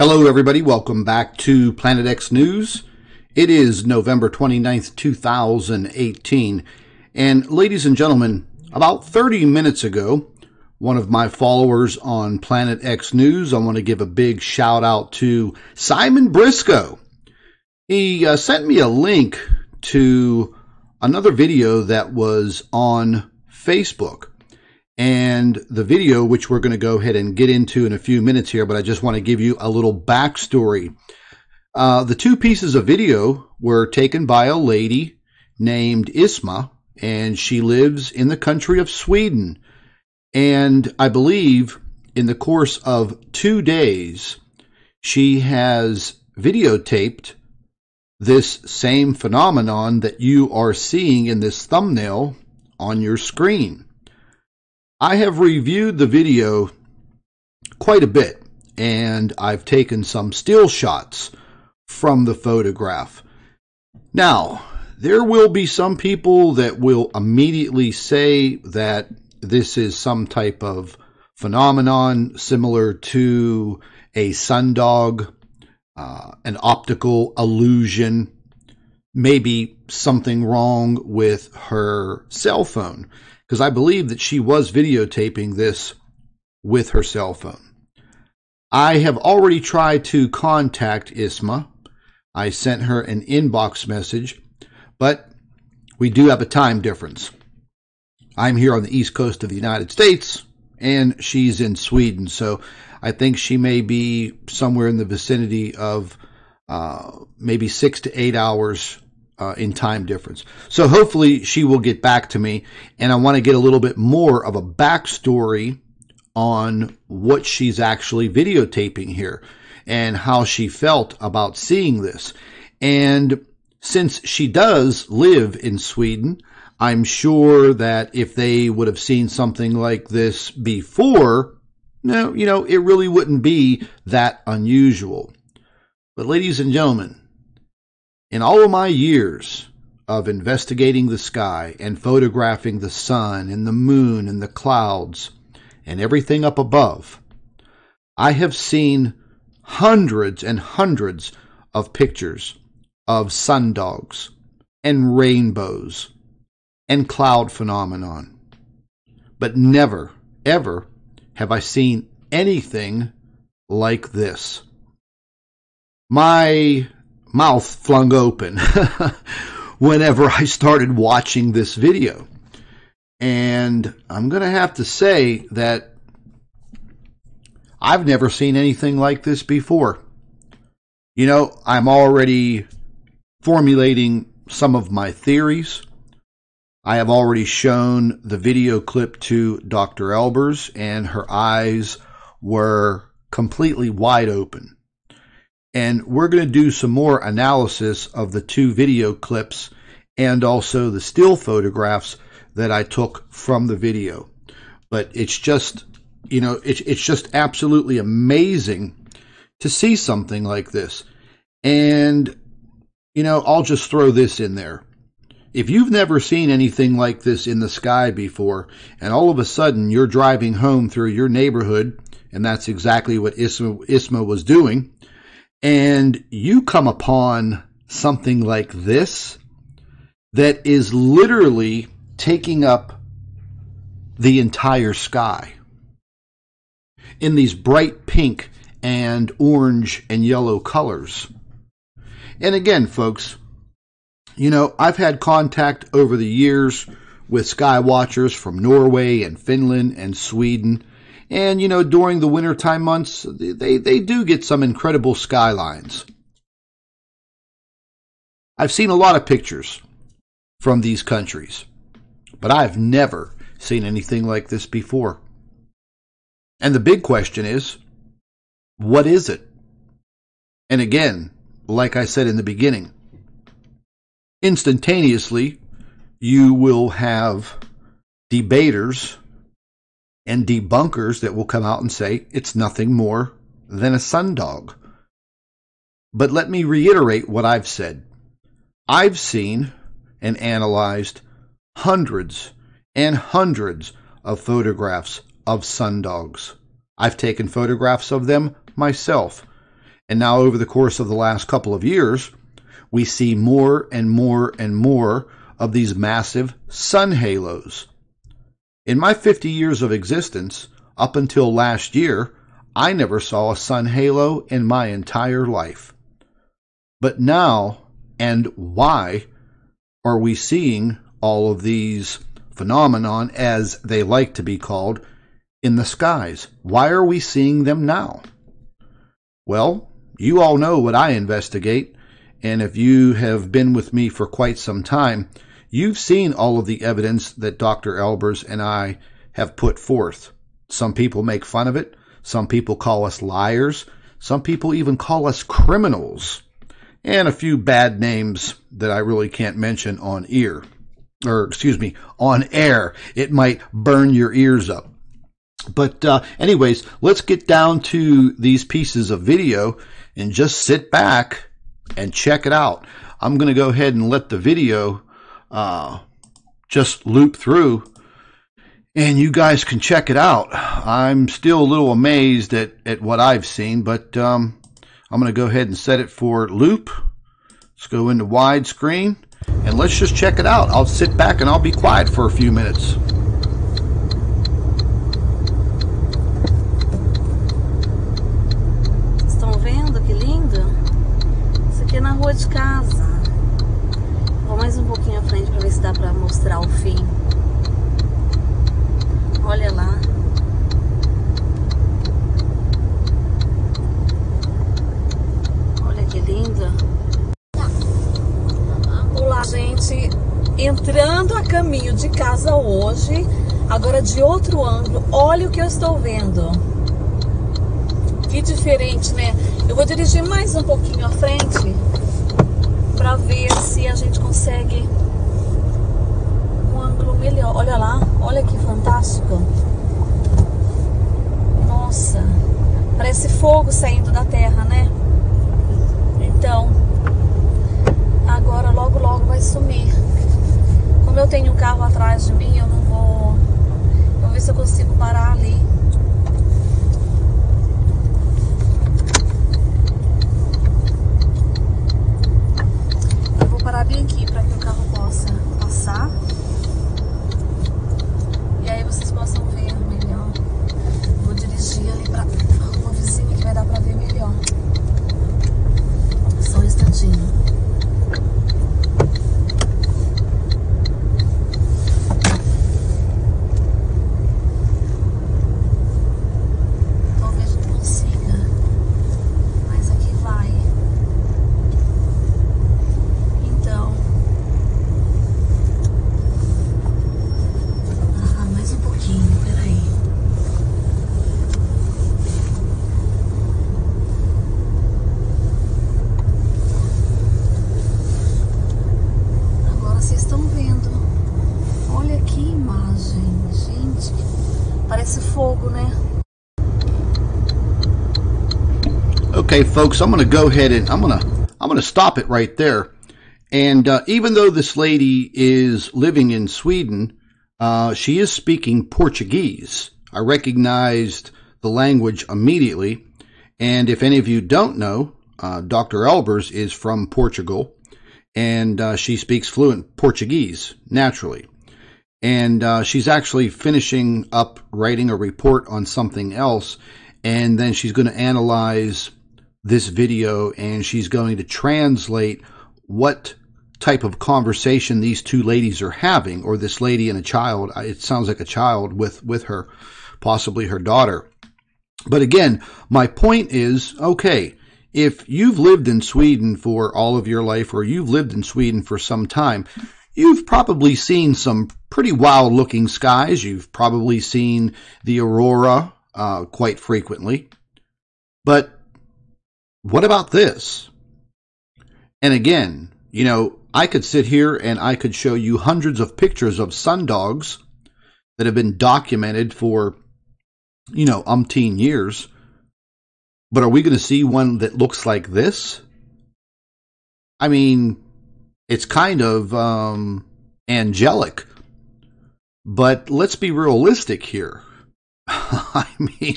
Hello, everybody. Welcome back to Planet X News. It is November 29th, 2018. And ladies and gentlemen, about 30 minutes ago, one of my followers on Planet X News, I want to give a big shout out to Simon Briscoe. He sent me a link to another video that was on Facebook. And the video, which we're going to go ahead and get into in a few minutes here, but I just want to give you a little backstory. The two pieces of video were taken by a lady named Isma, and she lives in the country of Sweden. And I believe in the course of 2 days, she has videotaped this same phenomenon that you are seeing in this thumbnail on your screen. I have reviewed the video quite a bit, and I've taken some still shots from the photograph. Now, there will be some people that will immediately say that this is some type of phenomenon similar to a sundog, an optical illusion, maybe something wrong with her cell phone. Because I believe that she was videotaping this with her cell phone. I have already tried to contact Isma. I sent her an inbox message, but we do have a time difference. I'm here on the East Coast of the United States, and she's in Sweden, so I think she may be somewhere in the vicinity of maybe 6 to 8 hours in time difference. So hopefully she will get back to me, and I want to get a little bit more of a backstory on what she's actually videotaping here and how she felt about seeing this. And since she does live in Sweden, I'm sure that if they would have seen something like this before, it really wouldn't be that unusual. But ladies and gentlemen, in all of my years of investigating the sky and photographing the sun and the moon and the clouds and everything up above, I have seen hundreds and hundreds of pictures of sundogs and rainbows and cloud phenomenon. But never, ever have I seen anything like this. My mouth flung open whenever I started watching this video. And I'm going to have to say that I've never seen anything like this before. I'm already formulating some of my theories. I have already shown the video clip to Dr. Albers, and her eyes were completely wide open. And we're going to do some more analysis of the two video clips and also the still photographs that I took from the video. But it's just, it's just absolutely amazing to see something like this. And, I'll just throw this in there. If you've never seen anything like this in the sky before, and all of a sudden you're driving home through your neighborhood, and that's exactly what Isma was doing, and you come upon something like this that is literally taking up the entire sky in these bright pink and orange and yellow colors. And again, folks, I've had contact over the years with sky watchers from Norway and Finland and Sweden. And, during the wintertime months, they do get some incredible skylines. I've seen a lot of pictures from these countries, but I've never seen anything like this before. And the big question is, what is it? And again, like I said in the beginning, instantaneously, you will have debaters and debunkers that will come out and say it's nothing more than a sundog. But let me reiterate what I've said. I've seen and analyzed hundreds and hundreds of photographs of sundogs. I've taken photographs of them myself. And now over the course of the last couple of years, we see more and more and more of these massive sun halos. In my 50 years of existence, up until last year, I never saw a sun halo in my entire life. But now, and why, are we seeing all of these phenomenon, as they like to be called, in the skies? Why are we seeing them now? Well, you all know what I investigate, and if you have been with me for quite some time, you've seen all of the evidence that Dr. Albers and I have put forth. Some people make fun of it. Some people call us liars. Some people even call us criminals. And a few bad names that I really can't mention on air. It might burn your ears up. But anyways, let's get down to these pieces of video and just sit back and check it out. I'm going to go ahead and let the video just loop through, and you guys can check it out. I'm still a little amazed at what I've seen, but I'm going to go ahead and set it for loop. Let's go into widescreen, and let's just check it out. I'll sit back and I'll be quiet for a few minutes. Na rua de casa. Vou mais um pouquinho à frente para ver se dá para mostrar o fim. Olha lá. Olha que linda. Olá, gente. Entrando a caminho de casa hoje, agora de outro ângulo. Olha o que eu estou vendo. Que diferente, né? Eu vou dirigir mais um pouquinho à frente para ver se a gente consegue um ângulo melhor. Olha lá, olha que fantástico. Nossa, parece fogo saindo da terra, né? Então, agora logo logo vai sumir. Como eu tenho um carro atrás de mim, eu não vou... Vou ver se eu consigo parar ali. Parar bem aqui para que o carro possa passar e aí vocês possam ver melhor. Vou dirigir ali para uma vizinha que vai dar para ver melhor. Só um instantinho. Talvez não consiga, mas aqui vai. Mais um pouquinho, peraí. Agora vocês estão vendo. Olha que imagem, gente. Parece fogo, né? Okay, folks, I'm going to go ahead and I'm going to stop it right there. And even though this lady is living in Sweden, she is speaking Portuguese. I recognized the language immediately. And if any of you don't know, Dr. Albers is from Portugal, and she speaks fluent Portuguese, naturally. And she's actually finishing up writing a report on something else, and then she's going to analyze this video, and she's going to translate what type of conversation these two ladies are having, or this lady and a child. It sounds like a child with her, possibly her daughter. But again, my point is, okay, if you've lived in Sweden for all of your life, or you've lived in Sweden for some time, you've probably seen some pretty wild looking skies. You've probably seen the aurora quite frequently. But what about this? And again, you know, I could sit here and I could show you hundreds of pictures of sundogs that have been documented for, you know, umpteen years. But are we going to see one that looks like this? I mean, it's kind of angelic. But let's be realistic here. I mean,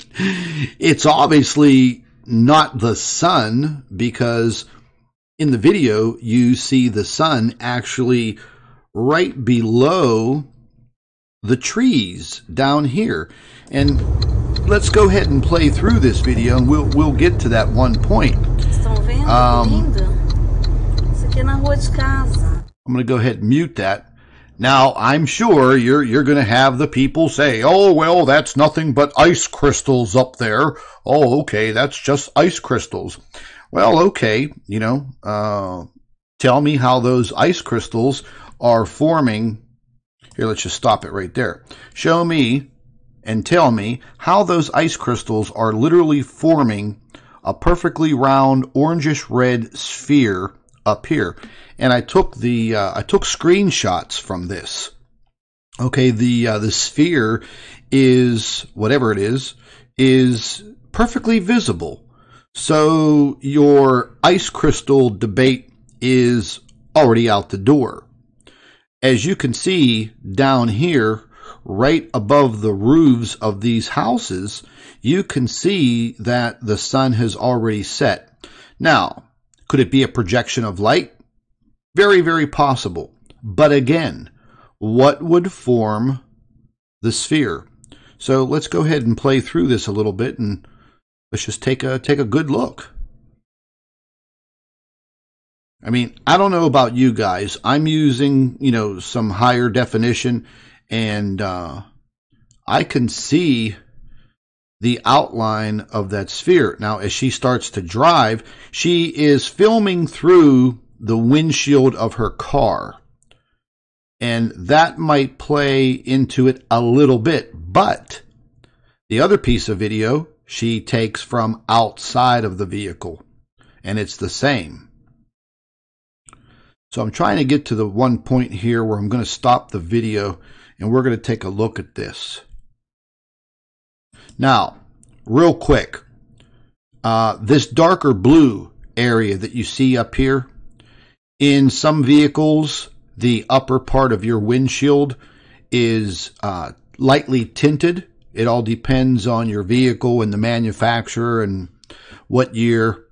it's obviously not the sun, because in the video you see the sun actually right below the trees down here. And let's go ahead and play through this video, and we'll get to that one point. Estão vendo? Lindo. Isso aqui é na rua de casa. I'm going to go ahead and mute that. Now, I'm sure you're going to have the people say, "Oh, well, that's nothing but ice crystals up there. Oh, okay, that's just ice crystals." Well, okay, you know, tell me how those ice crystals are forming. Here, let's just stop it right there. Show me and tell me how those ice crystals are literally forming a perfectly round orangish red sphere up here. And I took screenshots from this. Okay, the sphere is, whatever it is perfectly visible. So your ice crystal debate is already out the door. As you can see down here, right above the roofs of these houses, you can see that the sun has already set. Now, could it be a projection of light? Very, very possible. But again, what would form the sphere? So let's go ahead and play through this a little bit, and let's just take a good look. I mean, I don't know about you guys. I'm using, you know, some higher definition, and I can see the outline of that sphere. Now, as she starts to drive, she is filming through the windshield of her car. And that might play into it a little bit. But the other piece of video she takes from outside of the vehicle. And it's the same. So I'm trying to get to the one point here where I'm going to stop the video and we're going to take a look at this. Now, real quick, this darker blue area that you see up here, in some vehicles, the upper part of your windshield is lightly tinted. It all depends on your vehicle and the manufacturer and what year.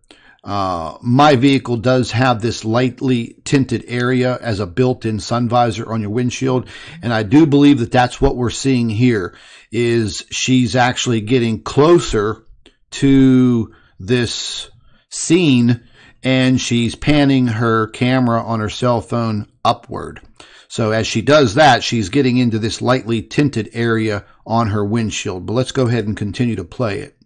My vehicle does have this lightly tinted area as a built-in sun visor on your windshield, and I do believe that that's what we're seeing here, is she's actually getting closer to this scene, and she's panning her camera on her cell phone upward. So as she does that, she's getting into this lightly tinted area on her windshield. But let's go ahead and continue to play it.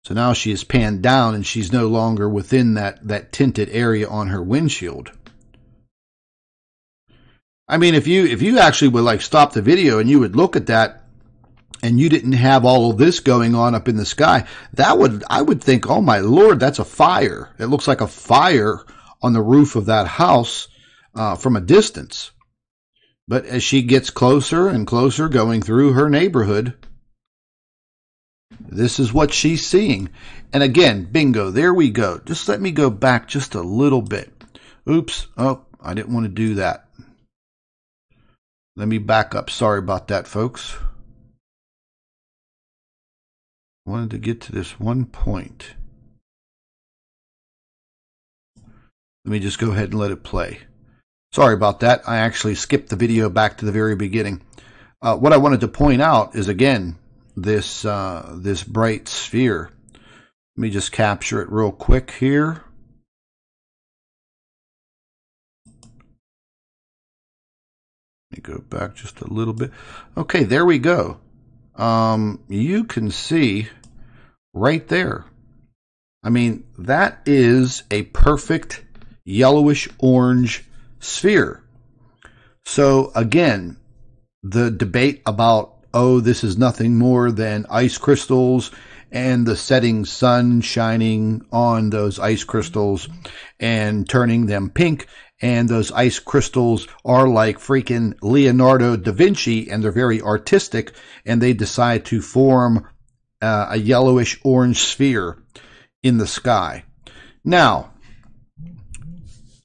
So now she is panned down and she's no longer within that tinted area on her windshield. I mean, if you actually would like stop the video and you would look at that, and you didn't have all of this going on up in the sky, I would think, oh my Lord, that's a fire. It looks like a fire on the roof of that house from a distance. But as she gets closer and closer going through her neighborhood, this is what she's seeing. And again, bingo, there we go. Just let me go back just a little bit. Oops, oh, I didn't want to do that. Let me back up. Sorry about that, folks. Wanted to get to this one point. Let me just go ahead and let it play. Sorry about that. I actually skipped the video back to the very beginning. What I wanted to point out is, again, this bright sphere. Let me just capture it real quick here. Let me go back just a little bit. Okay, there we go. You can see right there. I mean, that is a perfect yellowish orange sphere. So again, the debate about, oh, this is nothing more than ice crystals and the setting sun shining on those ice crystals and turning them pink, and those ice crystals are like freaking Leonardo da Vinci, and they're very artistic, and they decide to form a yellowish orange sphere in the sky. Now,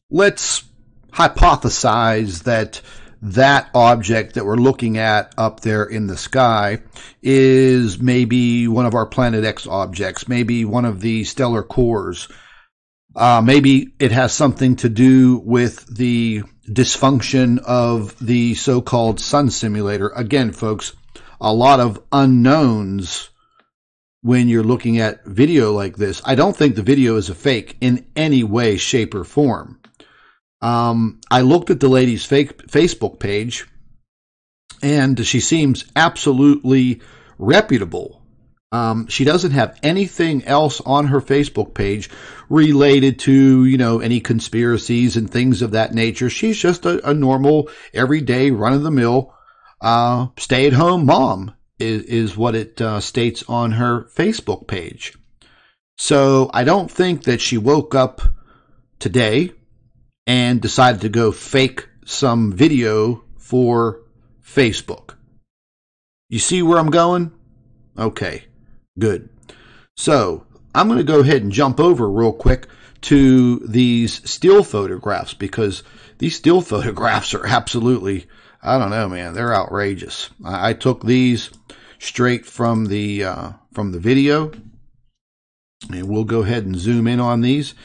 let's hypothesize that that object that we're looking at up there in the sky is maybe one of our Planet X objects, maybe one of the stellar cores. Maybe it has something to do with the dysfunction of the so-called sun simulator. Again, folks, a lot of unknowns when you're looking at video like this. I don't think the video is a fake in any way, shape, or form. I looked at the lady's Facebook page, and she seems absolutely reputable. She doesn't have anything else on her Facebook page related to, any conspiracies and things of that nature. She's just a normal, everyday, run-of-the-mill, stay-at-home mom is what it states on her Facebook page. So I don't think that she woke up today and decided to go fake some video for Facebook. You see where I'm going? Okay, good. So I'm going to go ahead and jump over real quick to these still photographs, because these still photographs are absolutely, I don't know, man, they're outrageous. I took these straight from the video, and we'll go ahead and zoom in on these.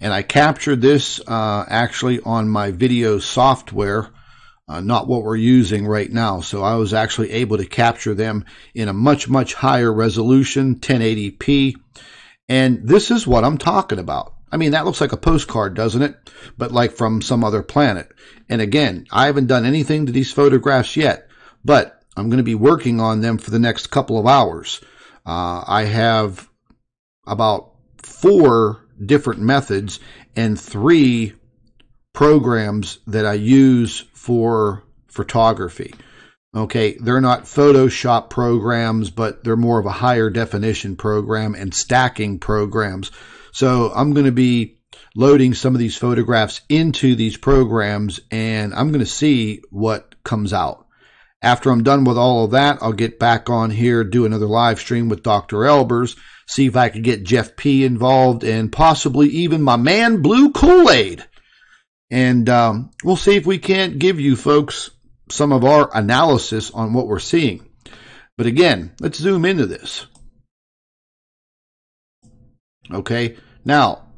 And I captured this actually on my video software, not what we're using right now. So I was actually able to capture them in a much, much higher resolution, 1080p. And this is what I'm talking about. I mean, that looks like a postcard, doesn't it? But like from some other planet. And again, I haven't done anything to these photographs yet, but I'm going to be working on them for the next couple of hours. I have about 4 different methods and 3 programs that I use for photography. Okay, they're not Photoshop programs, but they're more of a higher definition program and stacking programs. So I'm going to be loading some of these photographs into these programs, and I'm going to see what comes out. After I'm done with all of that, I'll get back on here, do another live stream with Dr. Albers, see if I could get Jeff P. involved, and possibly even my man Blue Kool-Aid. And we'll see if we can't give you folks some of our analysis on what we're seeing. But again, let's zoom into this. Okay, now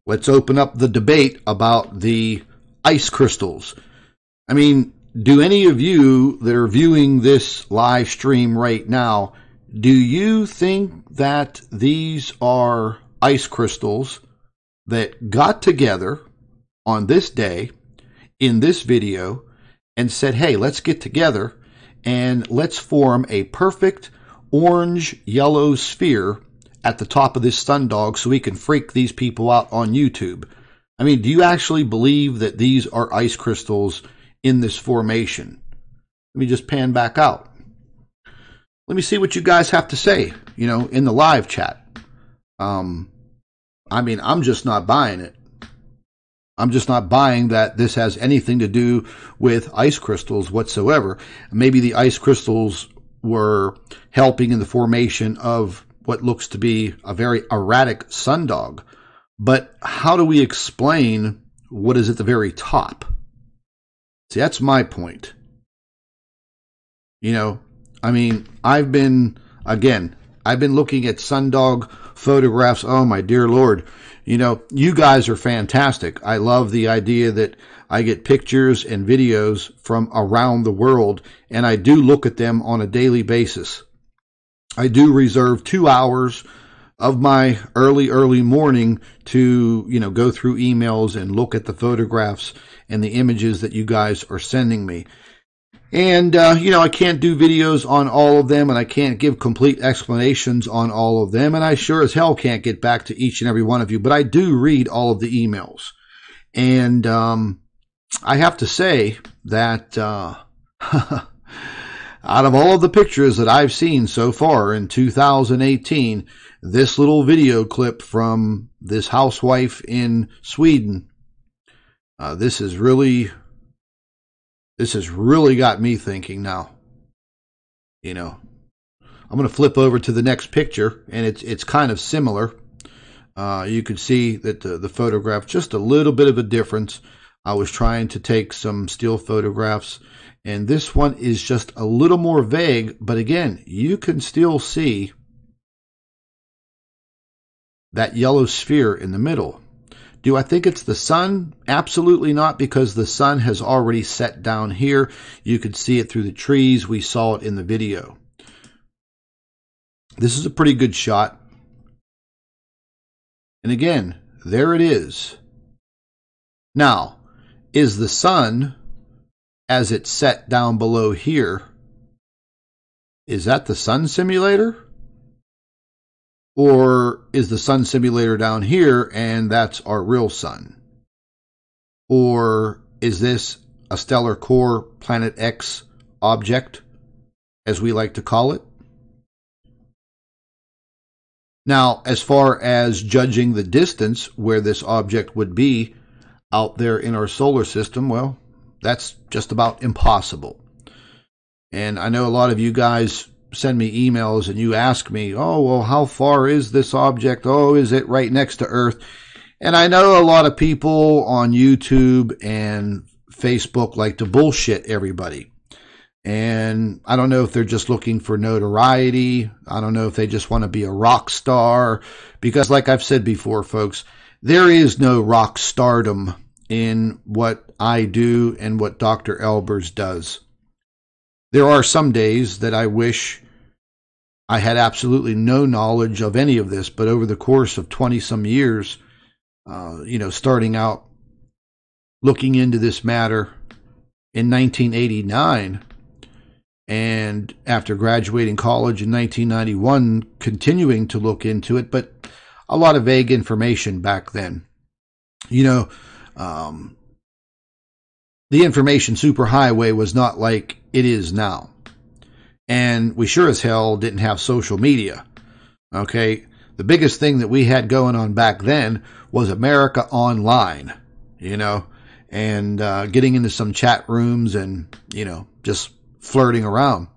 let's open up the debate about the ice crystals. I mean, do any of you that are viewing this live stream right now, do you think that these are ice crystals that got together on this day in this video and said, hey, let's get together and let's form a perfect orange-yellow sphere at the top of this sundog so we can freak these people out on YouTube? I mean, do you actually believe that these are ice crystals in this formation? Let me just pan back out. Let me see what you guys have to say, in the live chat. I mean, I'm just not buying it. I'm just not buying that this has anything to do with ice crystals whatsoever. Maybe the ice crystals were helping in the formation of what looks to be a very erratic sundog. But how do we explain what is at the very top? See, that's my point. I mean, I've been looking at sundog photographs. Oh, my dear Lord. You guys are fantastic. I love the idea that I get pictures and videos from around the world, and I do look at them on a daily basis. I do reserve 2 hours of my early morning to, go through emails and look at the photographs and the images that you guys are sending me. And, I can't do videos on all of them, and I can't give complete explanations on all of them, and I sure as hell can't get back to each and every one of you, but I do read all of the emails. And I have to say that out of all of the pictures that I've seen so far in 2018, this little video clip from this housewife in Sweden, this has really got me thinking now. I'm going to flip over to the next picture, and it's kind of similar. You can see that the photograph, just a little bit of a difference. I was trying to take some still photographs, And this one is just a little more vague, but again, you can still see that yellow sphere in the middle. Do I think it's the sun? Absolutely not, because the sun has already set down here. You could see it through the trees. We saw it in the video. This is a pretty good shot. And again, there it is. Now, is the sun, as it's set down below here, is that the sun simulator? Or is the sun simulator down here and that's our real sun? Or is this a stellar core Planet X object, as we like to call it? Now, as far as judging the distance where this object would be out there in our solar system, well, that's just about impossible. And I know a lot of you guys send me emails and you ask me, oh, well, how far is this object? Oh, is it right next to Earth? And I know a lot of people on YouTube and Facebook like to bullshit everybody. And I don't know if they're just looking for notoriety. I don't know if they just want to be a rock star. Because like I've said before, folks, there is no rock stardom in what I do and what Dr. Albers does. There are some days that I wish I had absolutely no knowledge of any of this, but over the course of 20-some years, starting out looking into this matter in 1989, and after graduating college in 1991, continuing to look into it, but a lot of vague information back then. The information superhighway was not like it is now. And we sure as hell didn't have social media. Okay? The biggest thing that we had going on back then was America Online, and getting into some chat rooms and, just flirting around.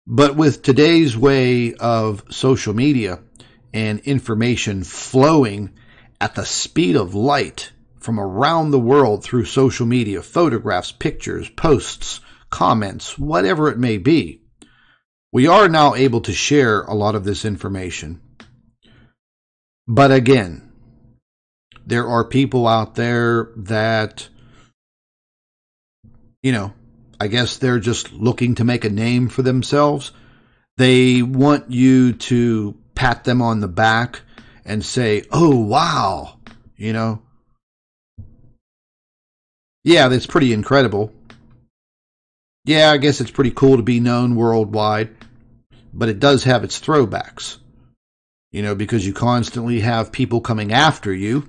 But with today's way of social media and information flowing at the speed of light from around the world through social media, photographs, pictures, posts, comments, whatever it may be, we are now able to share a lot of this information. But again, there are people out there that, I guess they're just looking to make a name for themselves. They want you to pat them on the back and say, oh, wow, Yeah, that's pretty incredible. Yeah, I guess it's pretty cool to be known worldwide, but it does have its throwbacks. Because you constantly have people coming after you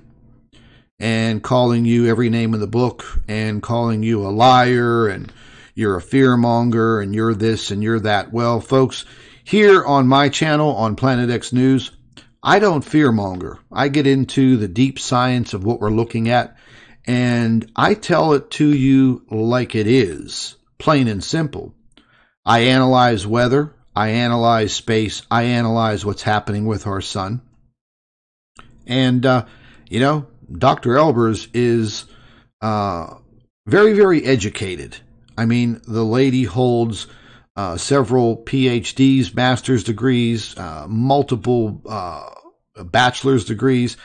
and calling you every name in the book and calling you a liar and you're a fearmonger and you're this and you're that. Well, folks, here on my channel on Planet X News, I don't fearmonger. I get into the deep science of what we're looking at, and I tell it to you like it is, plain and simple. I analyze weather, I analyze space, I analyze what's happening with our sun. And, Dr. Albers is very, very educated. I mean, the lady holds several PhDs, master's degrees, multiple bachelor's degrees.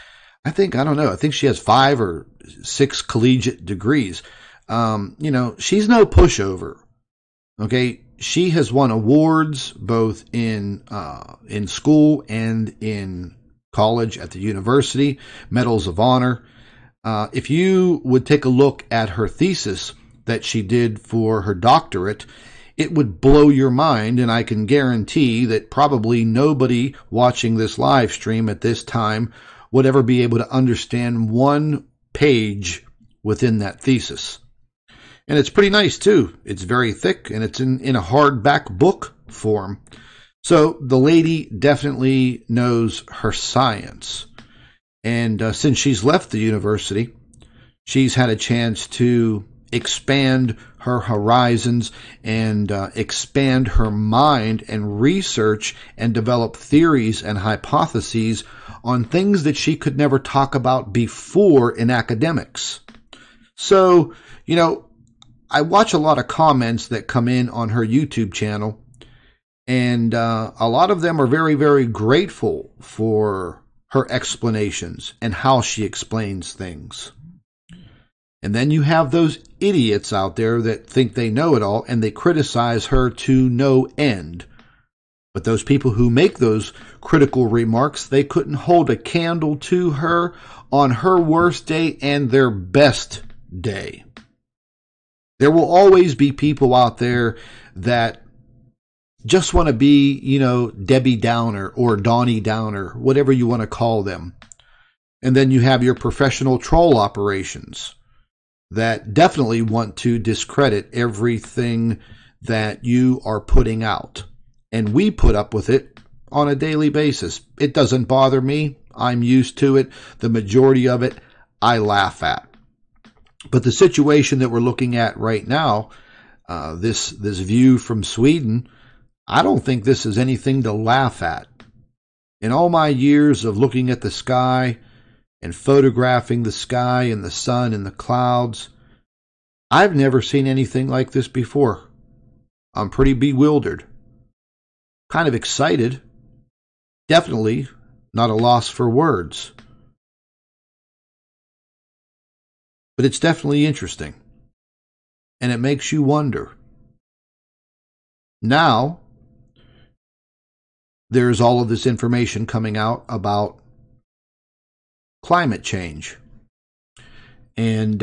I think she has 5 or 6 collegiate degrees. She's no pushover. Okay. She has won awards both in school and in college at the university, medals of honor. If you would take a look at her thesis that she did for her doctorate, it would blow your mind, and I can guarantee that probably nobody watching this live stream at this time would ever be able to understand one page within that thesis. And it's pretty nice, too. It's very thick, and it's in a hardback book form. So the lady definitely knows her science. And since she's left the university, she's had a chance to expand her horizons and expand her mind and research and develop theories and hypotheses on things that she could never talk about before in academics. So, I watch a lot of comments that come in on her YouTube channel, and a lot of them are very, very grateful for her explanations and how she explains things. And then you have those idiots out there that think they know it all, and they criticize her to no end. But those people who make those critical remarks, they couldn't hold a candle to her on her worst day and their best day. There will always be people out there that just want to be, Debbie Downer or Donnie Downer, whatever you want to call them. And then you have your professional troll operations that definitely want to discredit everything that you are putting out. And we put up with it on a daily basis. It doesn't bother me. I'm used to it. The majority of it, I laugh at. But the situation that we're looking at right now, this view from Sweden, I don't think this is anything to laugh at. In all my years of looking at the sky and photographing the sky and the sun and the clouds, I've never seen anything like this before. I'm pretty bewildered. Kind of excited. Definitely not a loss for words. But it's definitely interesting. And it makes you wonder. Now, there's all of this information coming out about climate change. And,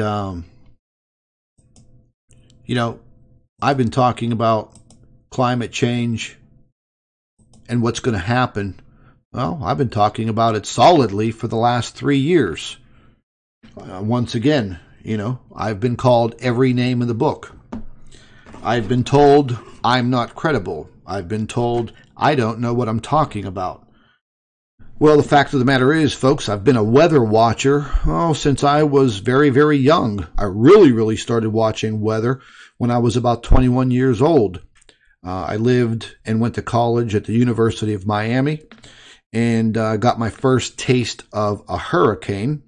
I've been talking about climate change and what's going to happen. Well, I've been talking about it solidly for the last 3 years. Once again, I've been called every name in the book. I've been told I'm not credible. I've been told I don't know what I'm talking about. Well, the fact of the matter is, folks, I've been a weather watcher since I was very, very young. I really started watching weather when I was about 21 years old. I lived and went to college at the University of Miami and got my first taste of a hurricane.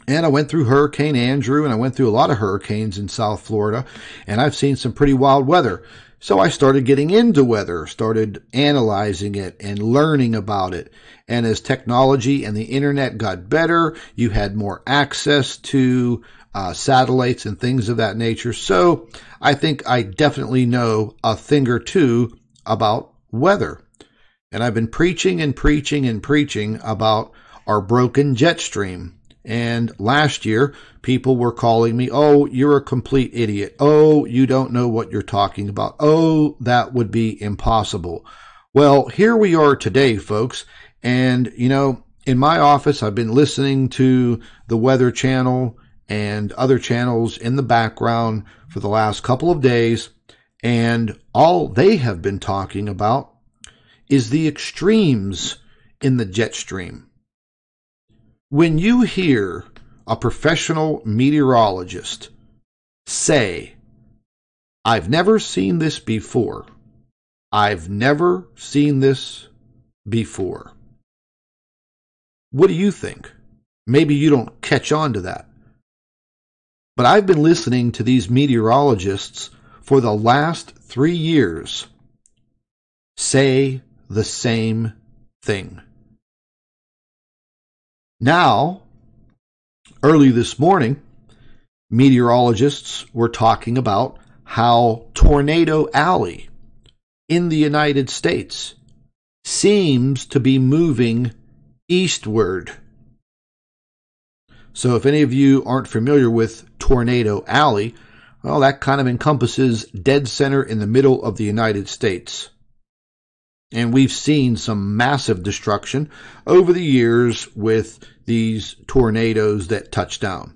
And I went through Hurricane Andrew, and I went through a lot of hurricanes in South Florida, and I've seen some pretty wild weather. So I started getting into weather, started analyzing it and learning about it. And as technology and the internet got better, you had more access to satellites and things of that nature. So I think I definitely know a thing or two about weather. And I've been preaching and preaching and preaching about our broken jet stream. And last year, people were calling me, "Oh, you're a complete idiot. Oh, you don't know what you're talking about. Oh, that would be impossible." Well, here we are today, folks. And, in my office, I've been listening to the Weather Channel and other channels in the background for the last couple of days. And all they have been talking about is the extremes in the jet stream. When you hear a professional meteorologist say, "I've never seen this before. I've never seen this before." What do you think? Maybe you don't catch on to that. But I've been listening to these meteorologists for the last 3 years say the same thing. Now, early this morning, meteorologists were talking about how Tornado Alley in the United States seems to be moving eastward. So if any of you aren't familiar with Tornado Alley, well, that kind of encompasses dead center in the middle of the United States. And we've seen some massive destruction over the years with these tornadoes that touch down.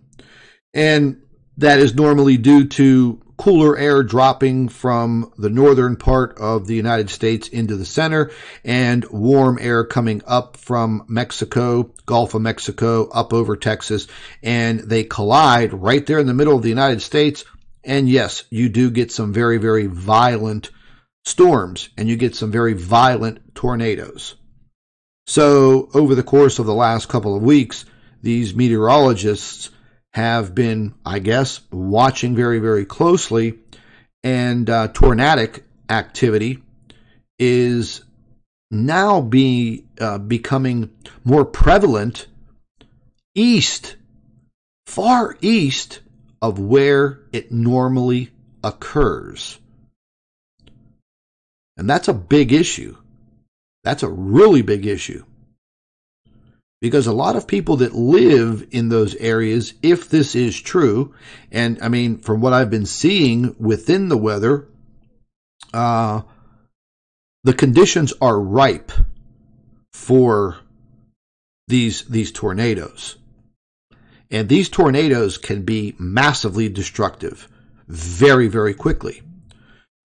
And that is normally due to cooler air dropping from the northern part of the United States into the center and warm air coming up from Mexico, Gulf of Mexico, up over Texas. And they collide right there in the middle of the United States. And yes, you do get some very, very violent storms, and you get some very violent tornadoes. So over the course of the last couple of weeks, these meteorologists have been, I guess, watching very, very closely, and tornadic activity is now becoming more prevalent east, far east of where it normally occurs. And that's a big issue. That's a really big issue. Because a lot of people that live in those areas, if this is true, and I mean, from what I've been seeing within the weather, the conditions are ripe for these tornadoes. And these tornadoes can be massively destructive very, very quickly.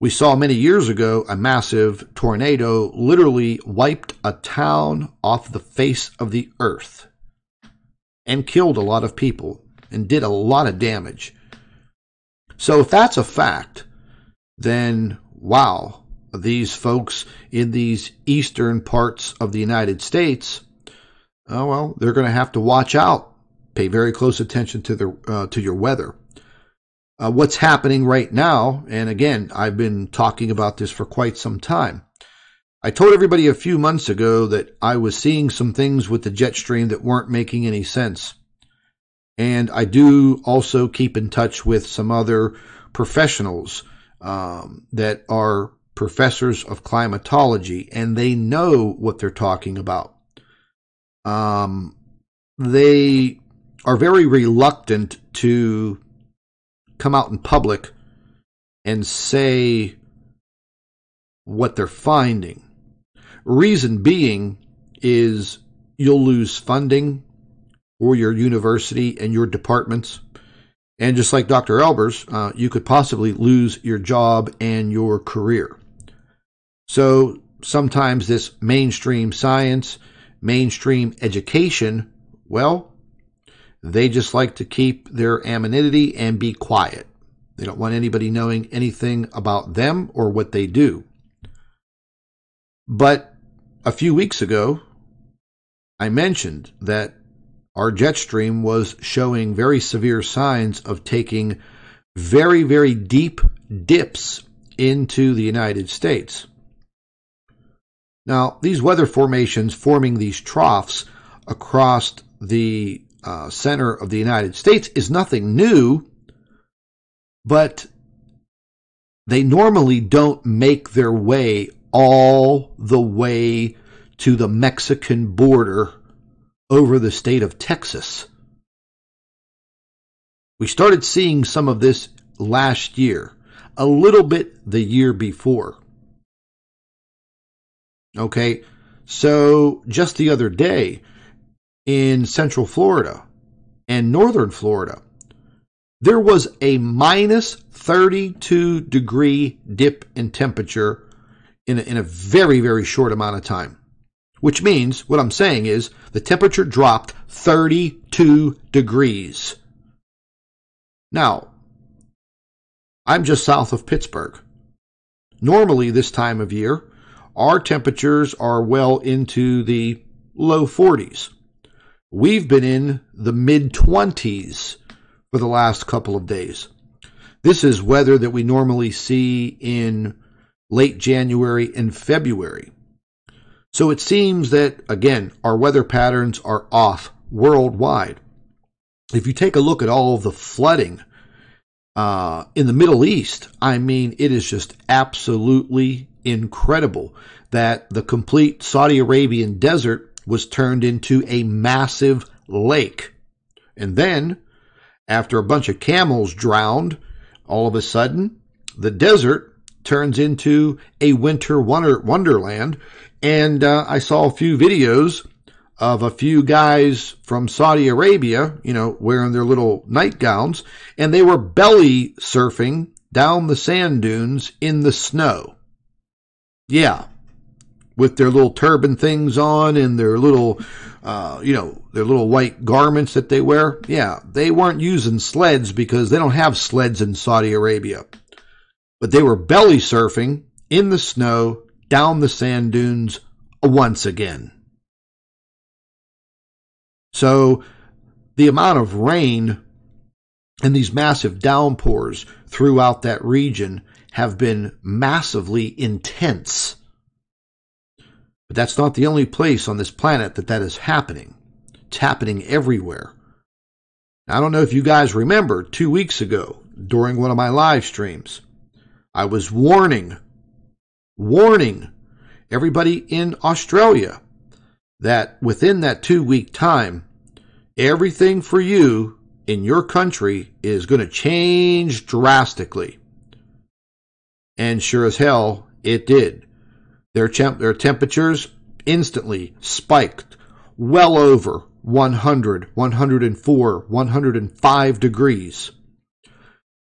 We saw many years ago a massive tornado literally wiped a town off the face of the earth and killed a lot of people and did a lot of damage. So if that's a fact, then wow, these folks in these eastern parts of the United States, oh well, they're going to have to watch out. Pay very close attention to your weather. What's happening right now, and again, I've been talking about this for quite some time. I told everybody a few months ago that I was seeing some things with the jet stream that weren't making any sense. And I do also keep in touch with some other professionals that are professors of climatology, and they know what they're talking about. They are very reluctant to come out in public and say what they're finding. Reason being is you'll lose funding for your university and your departments. And just like Dr. Albers, you could possibly lose your job and your career. So sometimes this mainstream science, mainstream education, well, they just like to keep their anonymity and be quiet. They don't want anybody knowing anything about them or what they do. But a few weeks ago, I mentioned that our jet stream was showing very severe signs of taking very, very deep dips into the United States. Now, these weather formations forming these troughs across the center of the United States is nothing new, but they normally don't make their way all the way to the Mexican border over the state of Texas. We started seeing some of this last year, a little bit the year before. Okay, so just the other day, in Central Florida and Northern Florida, there was a minus 32 degree dip in temperature in a very, very short amount of time. Which means, what I'm saying is, the temperature dropped 32 degrees. Now, I'm just south of Pittsburgh. Normally, this time of year, our temperatures are well into the low 40s. We've been in the mid-20s for the last couple of days. This is weather that we normally see in late January and February. So it seems that, again, our weather patterns are off worldwide. If you take a look at all of the flooding in the Middle East, I mean, it is just absolutely incredible that the complete Saudi Arabian desert was turned into a massive lake. And then, after a bunch of camels drowned, all of a sudden, the desert turns into a winter wonderland. And I saw a few videos of a few guys from Saudi Arabia, wearing their little nightgowns, and they were belly surfing down the sand dunes in the snow. Yeah. With their little turban things on and their little, their little white garments that they wear. Yeah, they weren't using sleds because they don't have sleds in Saudi Arabia. But they were belly surfing in the snow down the sand dunes once again. So the amount of rain And these massive downpours throughout that region have been massively intense. But that's not the only place on this planet that is happening. It's happening everywhere. I don't know if you guys remember 2 weeks ago during one of my live streams, I was warning everybody in Australia that within that 2-week time, everything for you in your country is going to change drastically. And sure as hell, it did. Their temperatures instantly spiked well over 100, 104, 105 degrees.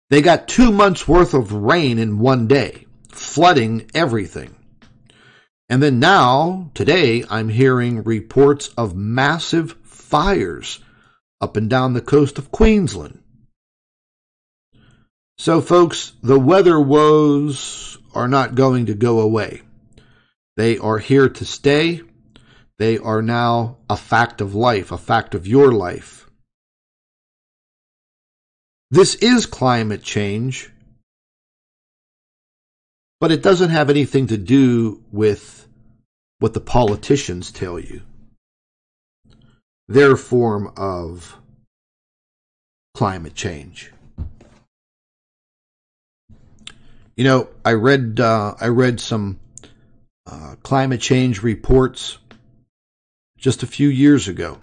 They got 2 months worth of rain in one day, flooding everything. And then now, today, I'm hearing reports of massive fires up and down the coast of Queensland. So, folks, the weather woes are not going to go away. They are here to stay. They are now a fact of life, a fact of your life. This is climate change, but it doesn't have anything to do with what the politicians tell you. Their form of climate change. You know, I read some climate change reports just a few years ago,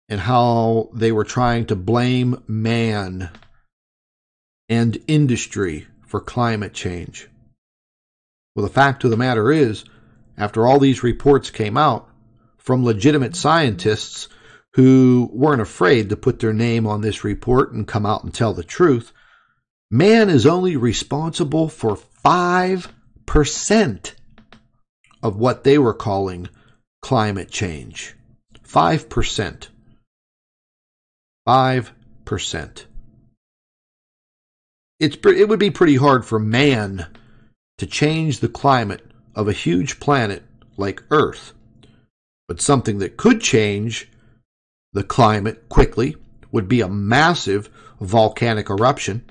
and how they were trying to blame man and industry for climate change. Well, the fact of the matter is, after all these reports came out from legitimate scientists who weren't afraid to put their name on this report and come out and tell the truth, man is only responsible for 5% of what they were calling climate change. 5%. 5%. It would be pretty hard for man to change the climate of a huge planet like Earth. But something that could change the climate quickly would be a massive volcanic eruption,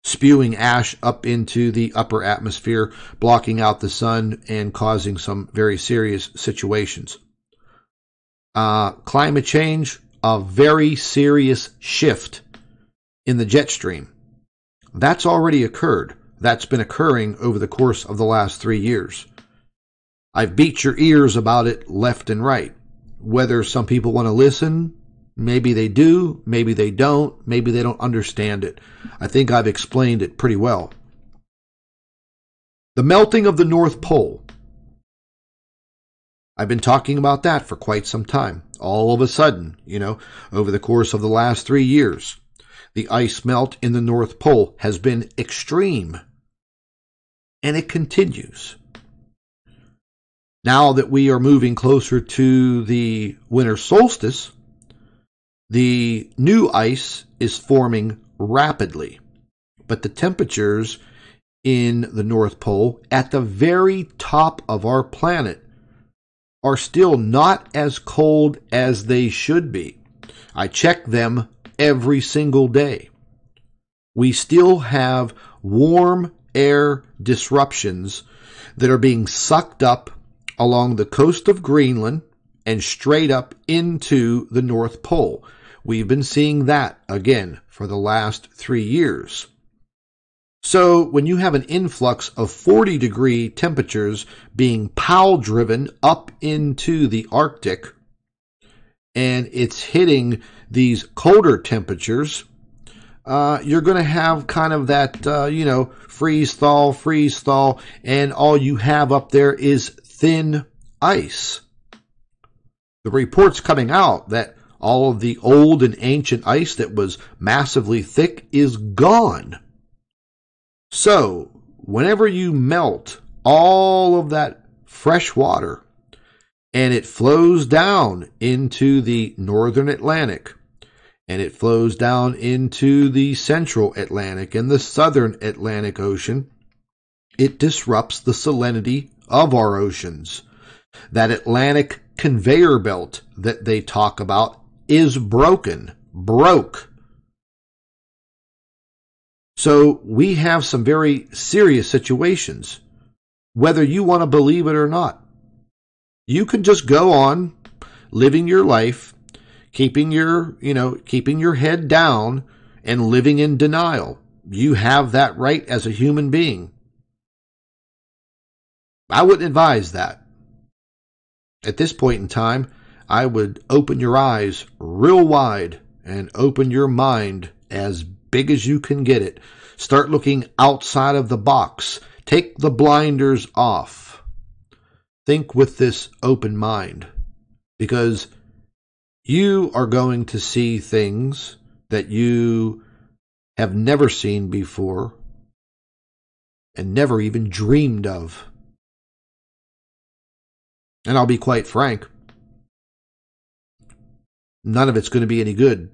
spewing ash up into the upper atmosphere, blocking out the sun and causing some very serious situations. Climate change, a very serious shift in the jet stream. That's already occurred. That's been occurring over the course of the last 3 years. I've beat your ears about it left and right. Whether some people want to listen, maybe they do, maybe they don't, maybe they don't understand it. I think I've explained it pretty well. The melting of the North Pole. I've been talking about that for quite some time. All of a sudden, over the course of the last 3 years, the ice melt in the North Pole has been extreme. And it continues. Now that we are moving closer to the winter solstice, the new ice is forming rapidly. But the temperatures in the North Pole at the very top of our planet are still not as cold as they should be. I check them every single day. We still have warm air disruptions that are being sucked up along the coast of Greenland and straight up into the North Pole. We've been seeing that again for the last 3 years. So when you have an influx of 40-degree temperatures being pile-driven up into the Arctic, and it's hitting these colder temperatures, you're going to have kind of that, freeze thaw, and all you have up there is thin ice. The reports coming out that all of the old and ancient ice that was massively thick is gone. So, whenever you melt all of that fresh water and it flows down into the northern Atlantic, and it flows down into the central Atlantic and the southern Atlantic Ocean, it disrupts the salinity of our oceans. That Atlantic conveyor belt that they talk about is broke. So we have some very serious situations, whether you want to believe it or not. You can just go on living your life, keeping your head down and living in denial. You have that right as a human being. I wouldn't advise that. At this point in time, I would open your eyes real wide and open your mind as big as you can get it. Start looking outside of the box. Take the blinders off. Think with this open mind, because you are going to see things that you have never seen before and never even dreamed of. And I'll be quite frank, none of it's going to be any good.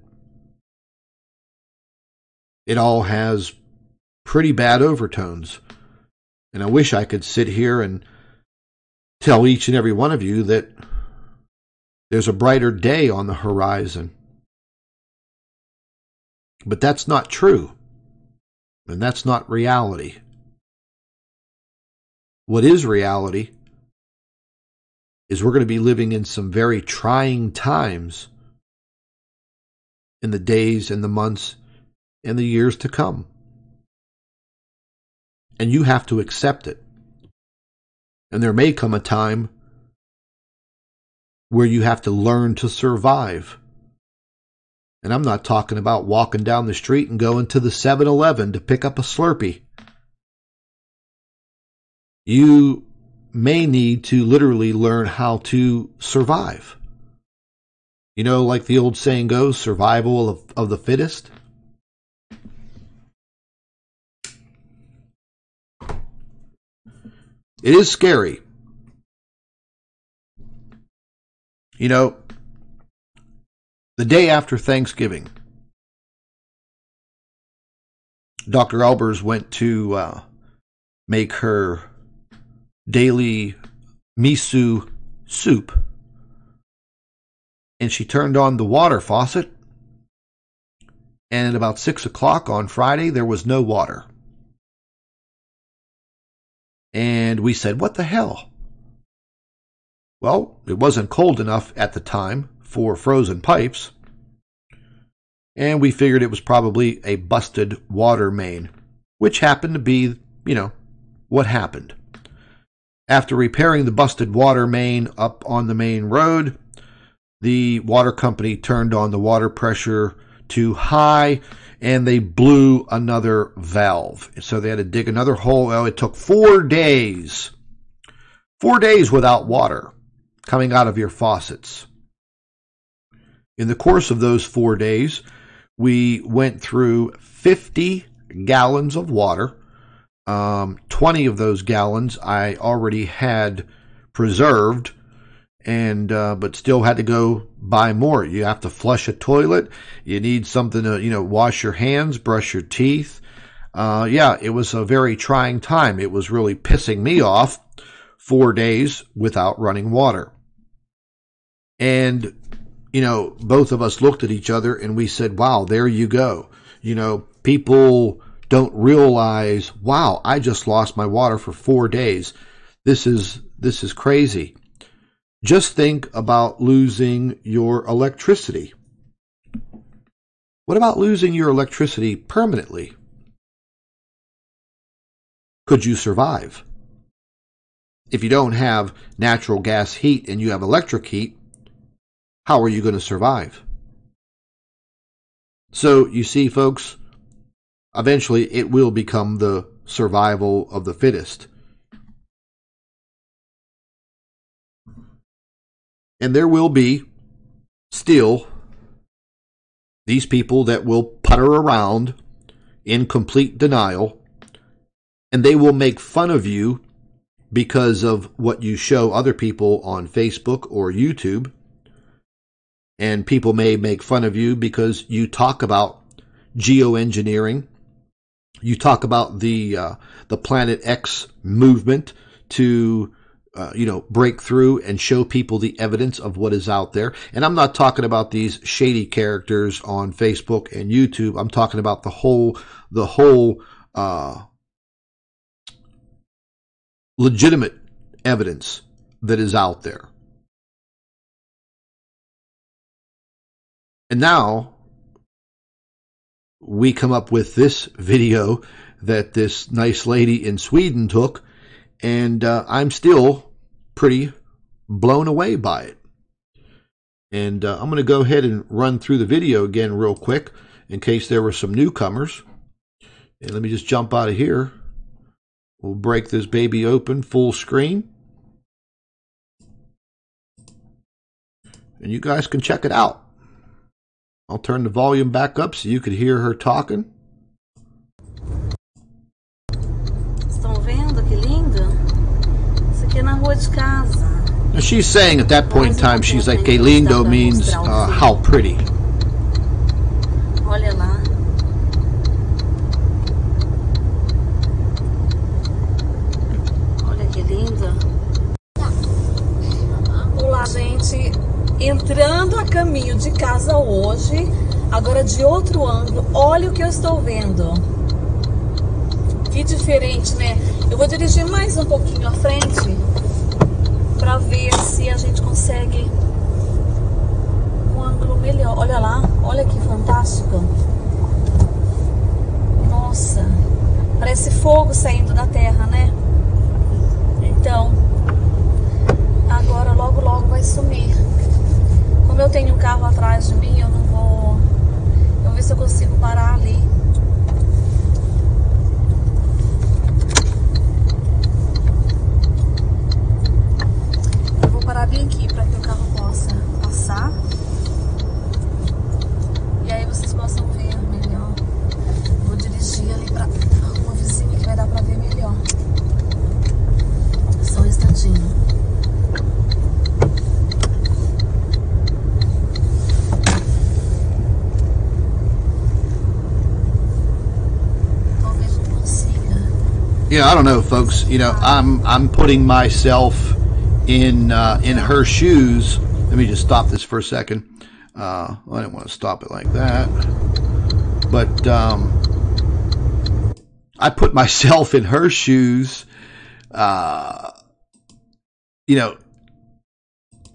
It all has pretty bad overtones. And I wish I could sit here and tell each and every one of you that there's a brighter day on the horizon. But that's not true. And that's not reality. What is reality is we're going to be living in some very trying times in the days and the months and the years to come. And you have to accept it. And there may come a time where you have to learn to survive. And I'm not talking about walking down the street and going to the 7-Eleven to pick up a Slurpee. You may need to literally learn how to survive. You know, like the old saying goes, survival of the fittest. It is scary. You know, the day after Thanksgiving, Dr. Albers went to make her daily miso soup, and she turned on the water faucet, and at about 6 o'clock on Friday, there was no water. And we said, what the hell? Well, it wasn't cold enough at the time for frozen pipes, and we figured it was probably a busted water main, which happened to be, what happened. After repairing the busted water main up on the main road, the water company turned on the water pressure too high, and they blew another valve. So they had to dig another hole. Well, it took 4 days. 4 days without water coming out of your faucets. In the course of those 4 days, we went through 50 gallons of water. 20 of those gallons I already had preserved, and but still had to go buy more. You have to flush a toilet. You need something to, wash your hands, brush your teeth. It was a very trying time. It was really pissing me off. 4 days without running water. And, both of us looked at each other and we said, wow, there you go. People don't realize, wow, I just lost my water for 4 days. This is crazy. Just think about losing your electricity. What about losing your electricity permanently? Could you survive? If you don't have natural gas heat and you have electric heat, how are you going to survive? So, you see, folks, eventually it will become the survival of the fittest. And there will be still these people that will putter around in complete denial, and they will make fun of you because of what you show other people on Facebook or YouTube. And people may make fun of you because you talk about geoengineering. You talk about the Planet X movement to break through and show people the evidence of what is out there. And I'm not talking about these shady characters on Facebook and YouTube. I'm talking about the whole legitimate evidence that is out there. And now we come up with this video that this nice lady in Sweden took, and I'm still pretty blown away by it. And I'm going to go ahead and run through the video again real quick in case there were some newcomers. And let me just jump out of here. We'll break this baby open full screen. And you guys can check it out. I'll turn the volume back up so you could hear her talking. Estão vendo que lindo? Isso aqui é na rua de casa. Now she's saying at that point in time, she's like, que lindo means how pretty. Olha lá. Olá, gente. Entrando a caminho de casa hoje, agora de outro ângulo. Olha o que eu estou vendo. Que diferente, né? Eu vou dirigir mais um pouquinho à frente para ver se a gente consegue um ângulo melhor. Olha lá, olha que fantástico. Nossa, parece fogo saindo da terra, né? Então, agora logo logo vai sumir. Como eu tenho um carro atrás de mim, eu não vou... Eu vou ver se eu consigo parar ali. Eu vou parar bem aqui para que o carro possa passar. E aí vocês possam ver melhor. Vou dirigir ali para uma vizinha que vai dar para ver melhor. Só um instantinho. Yeah, I don't know, folks. You know, I'm putting myself in her shoes. Let me just stop this for a second. I didn't want to stop it like that, but I put myself in her shoes. You know,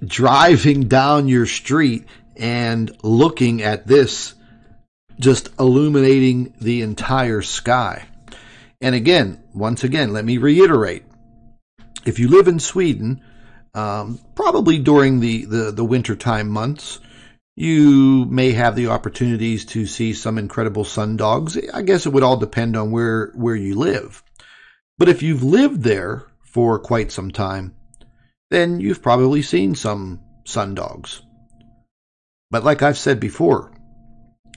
driving down your street and looking at this, just illuminating the entire sky. And again, once again, let me reiterate, if you live in Sweden, probably during the wintertime months, you may have the opportunities to see some incredible sundogs. I guess it would all depend on where you live. But if you've lived there for quite some time, then you've probably seen some sundogs. But like I've said before,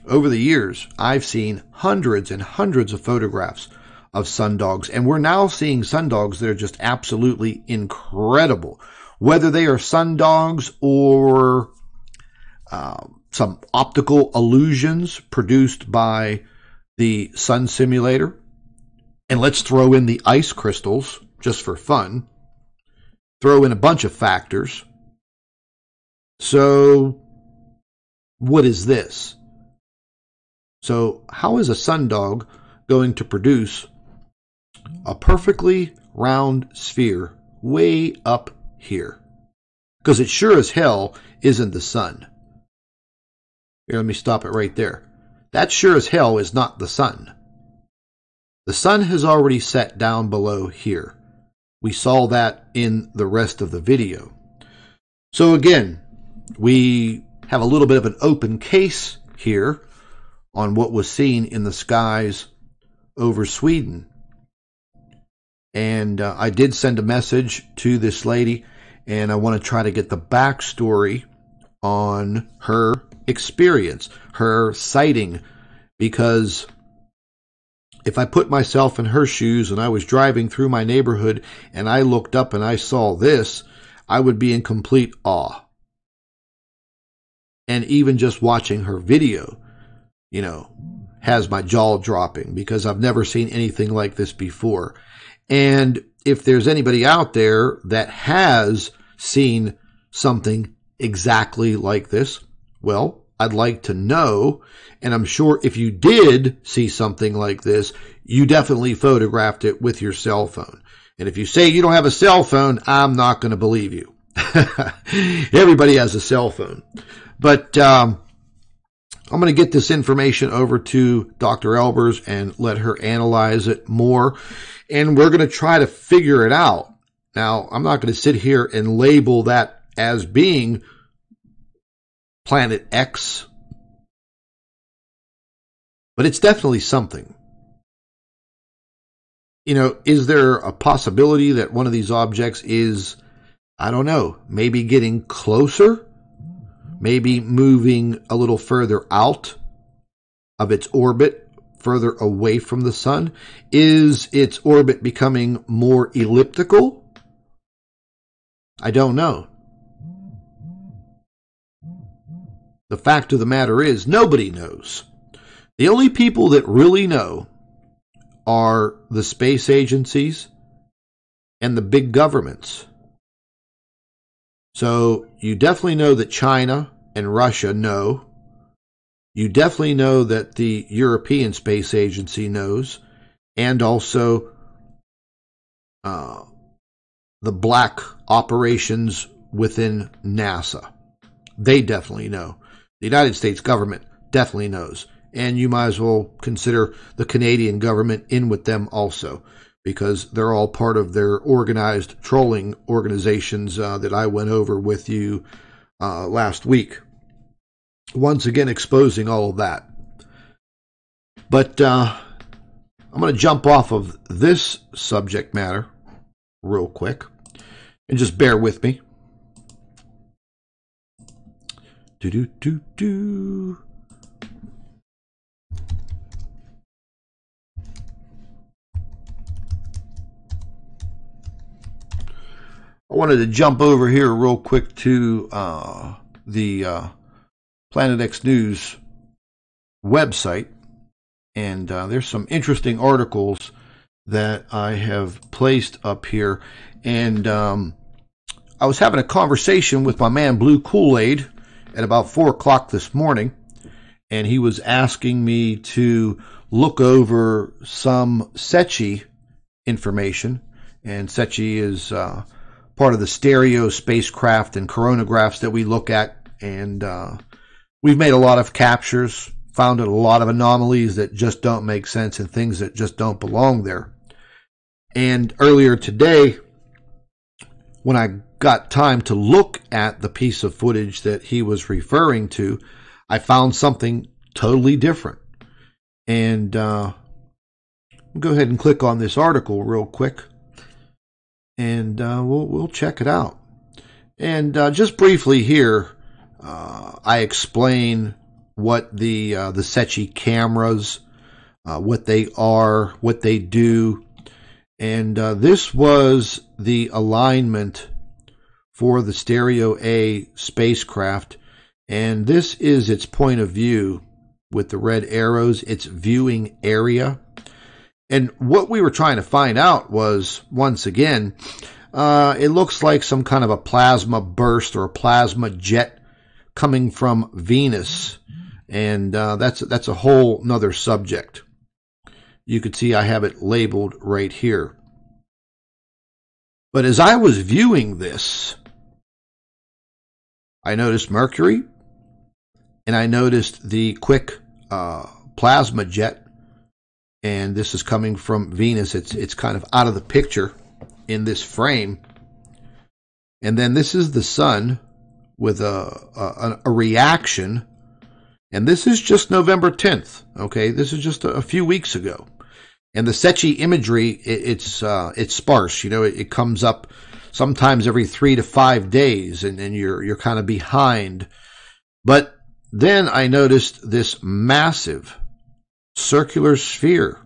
over the years, I've seen hundreds and hundreds of photographs of sundogs, and we're now seeing sundogs that are just absolutely incredible. Whether they are sundogs or some optical illusions produced by the sun simulator, and let's throw in the ice crystals just for fun, throw in a bunch of factors. So what is this? So how is a sundog going to produce a perfectly round sphere way up here? Because it sure as hell isn't the sun. Here, let me stop it right there. That sure as hell is not the sun. The sun has already set down below here. We saw that in the rest of the video. So again, we have a little bit of an open case here on what was seen in the skies over Sweden. And I did send a message to this lady, and I want to try to get the backstory on her experience, her sighting, because if I put myself in her shoes and I was driving through my neighborhood and I looked up and I saw this, I would be in complete awe. And even just watching her video, you know, has my jaw dropping because I've never seen anything like this before. And if there's anybody out there that has seen something exactly like this, well, I'd like to know. And I'm sure if you did see something like this, you definitely photographed it with your cell phone. And if you say you don't have a cell phone, I'm not going to believe you. Everybody has a cell phone. But I'm going to get this information over to Dr. Albers and let her analyze it more. And we're going to try to figure it out. Now, I'm not going to sit here and label that as being Planet X, but it's definitely something. You know, is there a possibility that one of these objects is, I don't know, maybe getting closer? Maybe moving a little further out of its orbit, further away from the sun? Is its orbit becoming more elliptical? I don't know. The fact of the matter is, nobody knows. The only people that really know are the space agencies and the big governments. So you definitely know that China and Russia know. You definitely know that the European Space Agency knows, and also the black operations within NASA. They definitely know. The United States government definitely knows. And you might as well consider the Canadian government in with them also, because they're all part of their organized trolling organizations that I went over with you last week. Once again, exposing all of that. But I'm going to jump off of this subject matter real quick, and just bear with me. Do-do-do-do. I wanted to jump over here real quick to the Planet X News website, and there's some interesting articles that I have placed up here. And I was having a conversation with my man Blue Kool-Aid at about 4 o'clock this morning, and he was asking me to look over some Secchi information. And Secchi is part of the stereo spacecraft and coronagraphs that we look at, and we've made a lot of captures, found a lot of anomalies that just don't make sense and things that just don't belong there. And earlier today, when I got time to look at the piece of footage that he was referring to, I found something totally different. And I'll go ahead and click on this article real quick, and we'll check it out. And just briefly here, I explain what the Secchi cameras, what they are, what they do. And this was the alignment for the Stereo A spacecraft. And this is its point of view with the red arrows, its viewing area. And what we were trying to find out was, once again, it looks like some kind of a plasma burst or a plasma jet coming from Venus. And that's a whole nother subject. You can see I have it labeled right here. But as I was viewing this, I noticed Mercury, and I noticed the quick plasma jet, and this is coming from Venus. It's kind of out of the picture in this frame. And then this is the sun with a reaction, and this is just November 10th. Okay, this is just a few weeks ago. And the Secchi imagery, it's sparse. You know, it comes up sometimes every 3 to 5 days, and you're kind of behind. But then I noticed this massive circular sphere.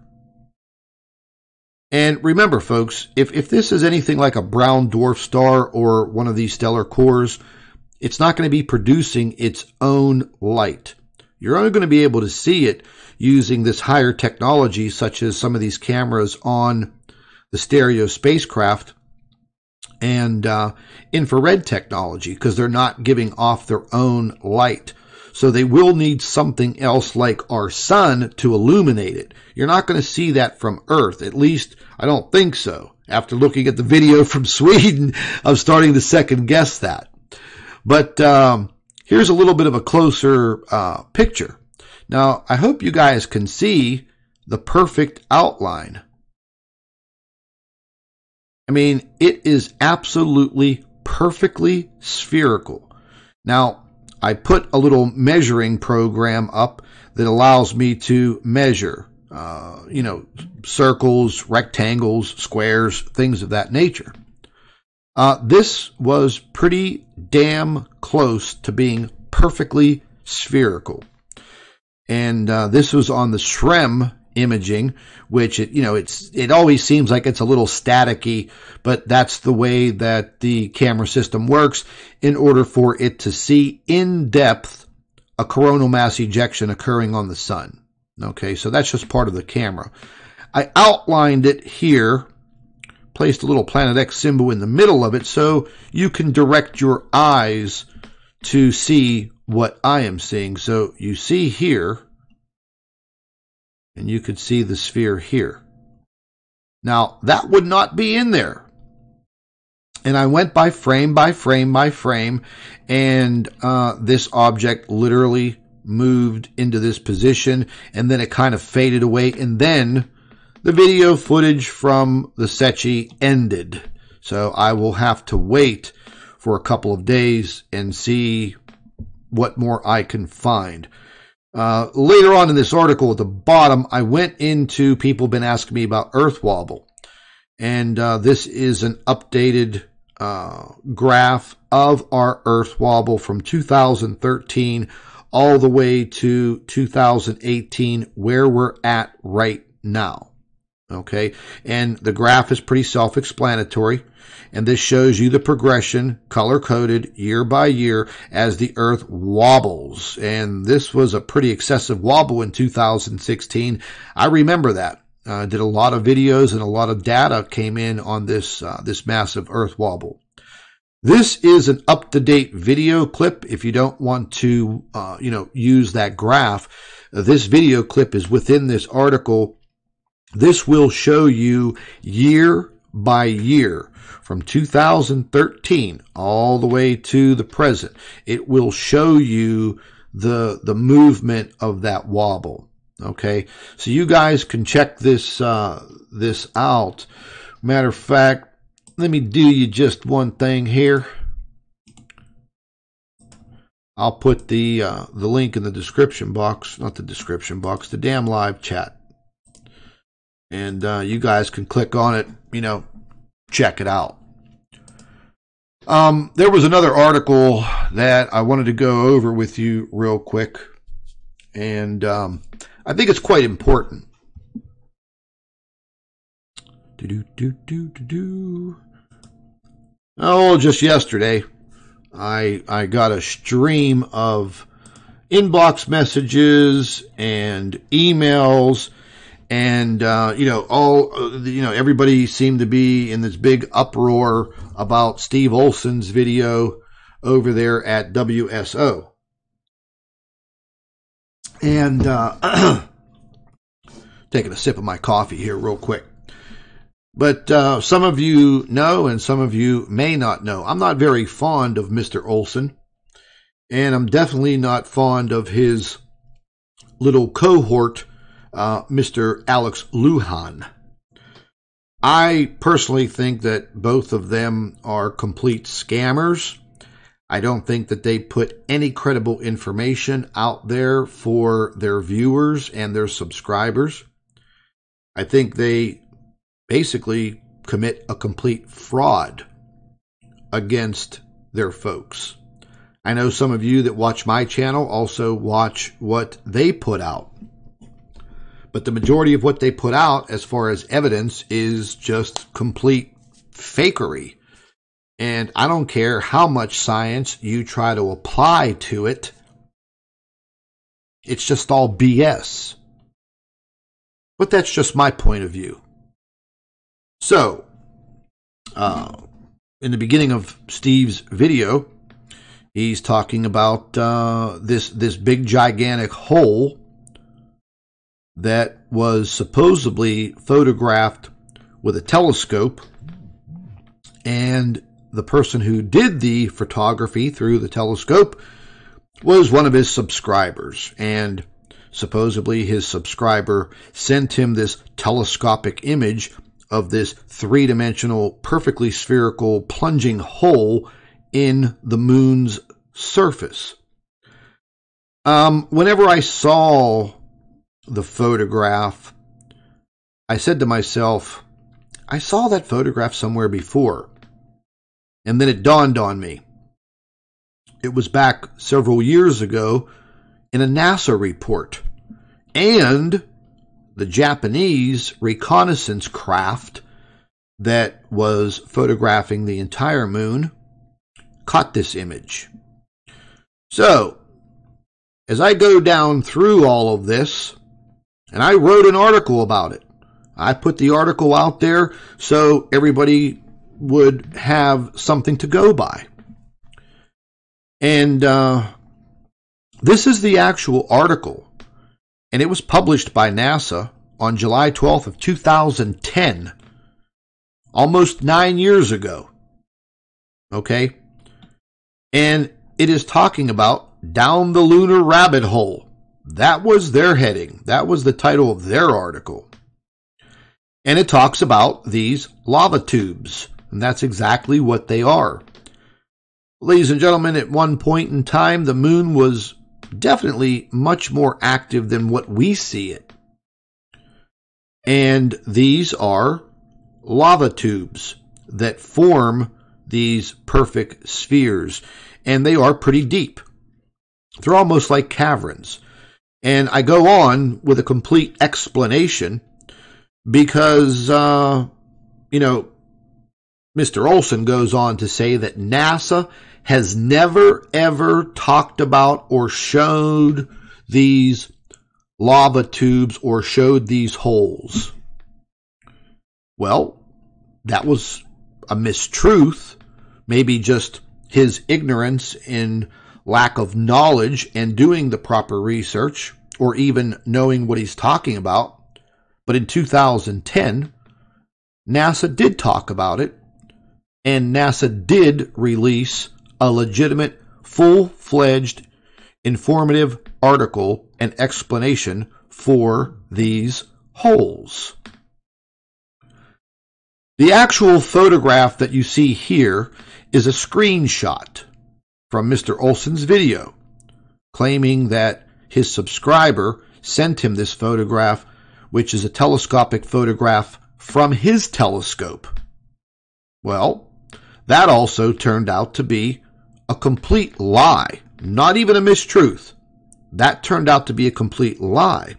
And remember, folks, if this is anything like a brown dwarf star or one of these stellar cores, it's not going to be producing its own light. You're only going to be able to see it using this higher technology, such as some of these cameras on the stereo spacecraft and infrared technology, because they're not giving off their own light. So they will need something else like our sun to illuminate it. You're not going to see that from Earth. At least, I don't think so. After looking at the video from Sweden, I'm starting to second guess that. But here's a little bit of a closer picture. Now, I hope you guys can see the perfect outline. I mean, it is absolutely perfectly spherical. Now, I put a little measuring program up that allows me to measure, circles, rectangles, squares, things of that nature. This was pretty damn close to being perfectly spherical. And this was on the SREM imaging, which it always seems like it's a little staticky, but that's the way that the camera system works in order for it to see in depth a coronal mass ejection occurring on the sun. Okay, so that's just part of the camera. I outlined it here, placed a little Planet X symbol in the middle of it so you can direct your eyes to see what I am seeing. So you see here, and you could see the sphere here. Now, that would not be in there. And I went by frame by frame by frame, and this object literally moved into this position, and then it kind of faded away, and then the video footage from the Secchi ended. So I will have to wait for a couple of days and see what more I can find. Later on in this article at the bottom, I went into, people have been asking me about Earth wobble. And this is an updated graph of our Earth wobble from 2013 all the way to 2018, where we're at right now. Okay, and the graph is pretty self-explanatory, and this shows you the progression, color-coded, year by year, as the Earth wobbles. And this was a pretty excessive wobble in 2016. I remember that. I did a lot of videos, and a lot of data came in on this this massive Earth wobble. This is an up-to-date video clip. If you don't want to, use that graph, this video clip is within this article. This will show you year by year from 2013 all the way to the present. It will show you the movement of that wobble. Okay, so you guys can check this this out. Matter of fact, let me do you just one thing here. I'll put the link in the description box, not the description box, the damn live chat. And you guys can click on it, check it out. There was another article that I wanted to go over with you real quick. And I think it's quite important. Oh, just yesterday, I got a stream of inbox messages and emails. And, everybody seemed to be in this big uproar about Steve Olson's video over there at WSO. And, taking a sip of my coffee here real quick. But some of you know, and some of you may not know, I'm not very fond of Mr. Olson. And I'm definitely not fond of his little cohort, Mr. Alex Lujan. I personally think that both of them are complete scammers. I don't think that they put any credible information out there for their viewers and their subscribers. I think they basically commit a complete fraud against their folks. I know some of you that watch my channel also watch what they put out. But the majority of what they put out as far as evidence is just complete fakery. And I don't care how much science you try to apply to it. It's just all BS. But that's just my point of view. So, in the beginning of Steve's video, he's talking about this big gigantic hole that was supposedly photographed with a telescope, and the person who did the photography through the telescope was one of his subscribers, and supposedly his subscriber sent him this telescopic image of this three-dimensional, perfectly spherical, plunging hole in the moon's surface. Whenever I saw the photograph, I said to myself, I saw that photograph somewhere before. And then it dawned on me. It was back several years ago in a NASA report. And the Japanese reconnaissance craft that was photographing the entire moon caught this image. So, as I go down through all of this, and I wrote an article about it. I put the article out there so everybody would have something to go by. And this is the actual article. And it was published by NASA on July 12th of 2010. Almost 9 years ago. Okay? And it is talking about Down the Lunar Rabbit Hole. That was their heading. That was the title of their article. And it talks about these lava tubes. And that's exactly what they are. Ladies and gentlemen, at one point in time, the moon was definitely much more active than what we see it. And these are lava tubes that form these perfect spheres. And they are pretty deep. They're almost like caverns. And I go on with a complete explanation because, Mr. Olson goes on to say that NASA has never, ever talked about or showed these lava tubes or showed these holes. Well, that was a mistruth, maybe just his ignorance in lack of knowledge and doing the proper research or even knowing what he's talking about. But in 2010, NASA did talk about it, and NASA did release a legitimate, full-fledged, informative article and explanation for these holes. The actual photograph that you see here is a screenshot from Mr. Olson's video, claiming that his subscriber sent him this photograph, which is a telescopic photograph from his telescope. Well, that also turned out to be a complete lie, not even a mistruth. That turned out to be a complete lie,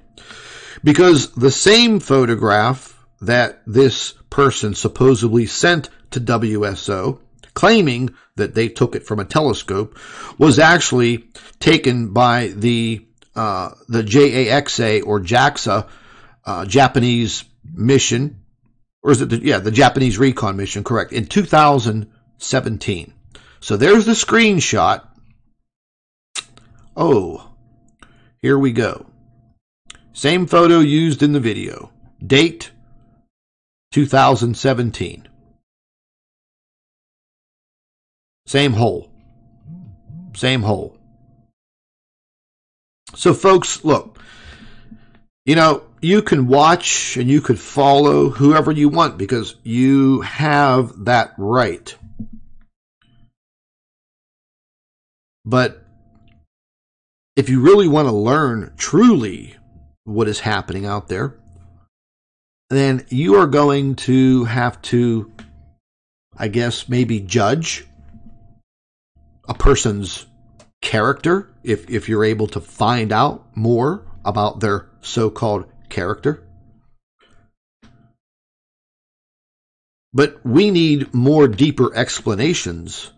because the same photograph that this person supposedly sent to WSO, claiming that they took it from a telescope, was actually taken by the JAXA or JAXA Japanese mission, or is it the Japanese recon mission, correct, in 2017. So there's the screenshot. Oh, here we go. Same photo used in the video. Date 2017. Same hole. Same hole. So folks, look, you can watch and you could follow whoever you want because you have that right. But if you really want to learn truly what is happening out there, then you are going to have to, I guess, maybe judge a person's character if you're able to find out more about their so-called character. But we need more deeper explanations.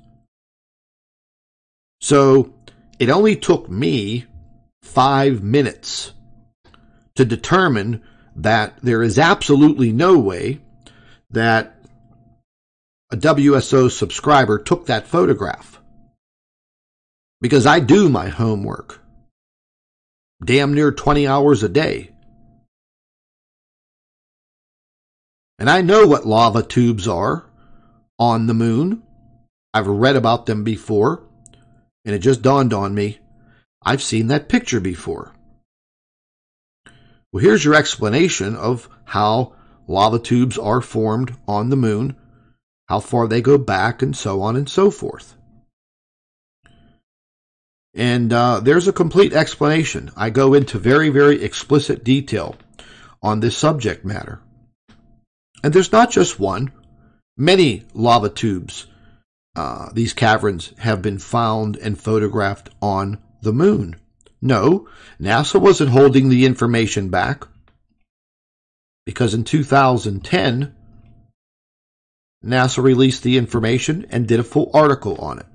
So it only took me 5 minutes to determine that there is absolutely no way that a WSO subscriber took that photograph, because I do my homework damn near 20 hours a day. And I know what lava tubes are on the moon. I've read about them before, and it just dawned on me, I've seen that picture before. Well, here's your explanation of how lava tubes are formed on the moon, how far they go back, and so on and so forth. And there's a complete explanation. I go into very, very explicit detail on this subject matter. And there's not just one. Many lava tubes, these caverns, have been found and photographed on the moon. No, NASA wasn't holding the information back, because in 2010, NASA released the information and did a full article on it.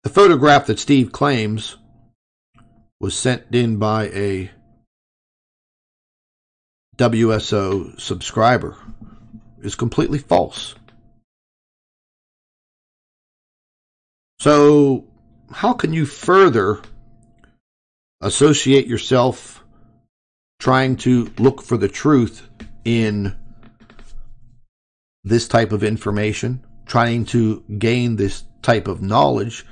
The photograph that Steve claims was sent in by a WSO subscriber is completely false. So, how can you further associate yourself trying to look for the truth in this type of information, trying to gain this type of knowledge,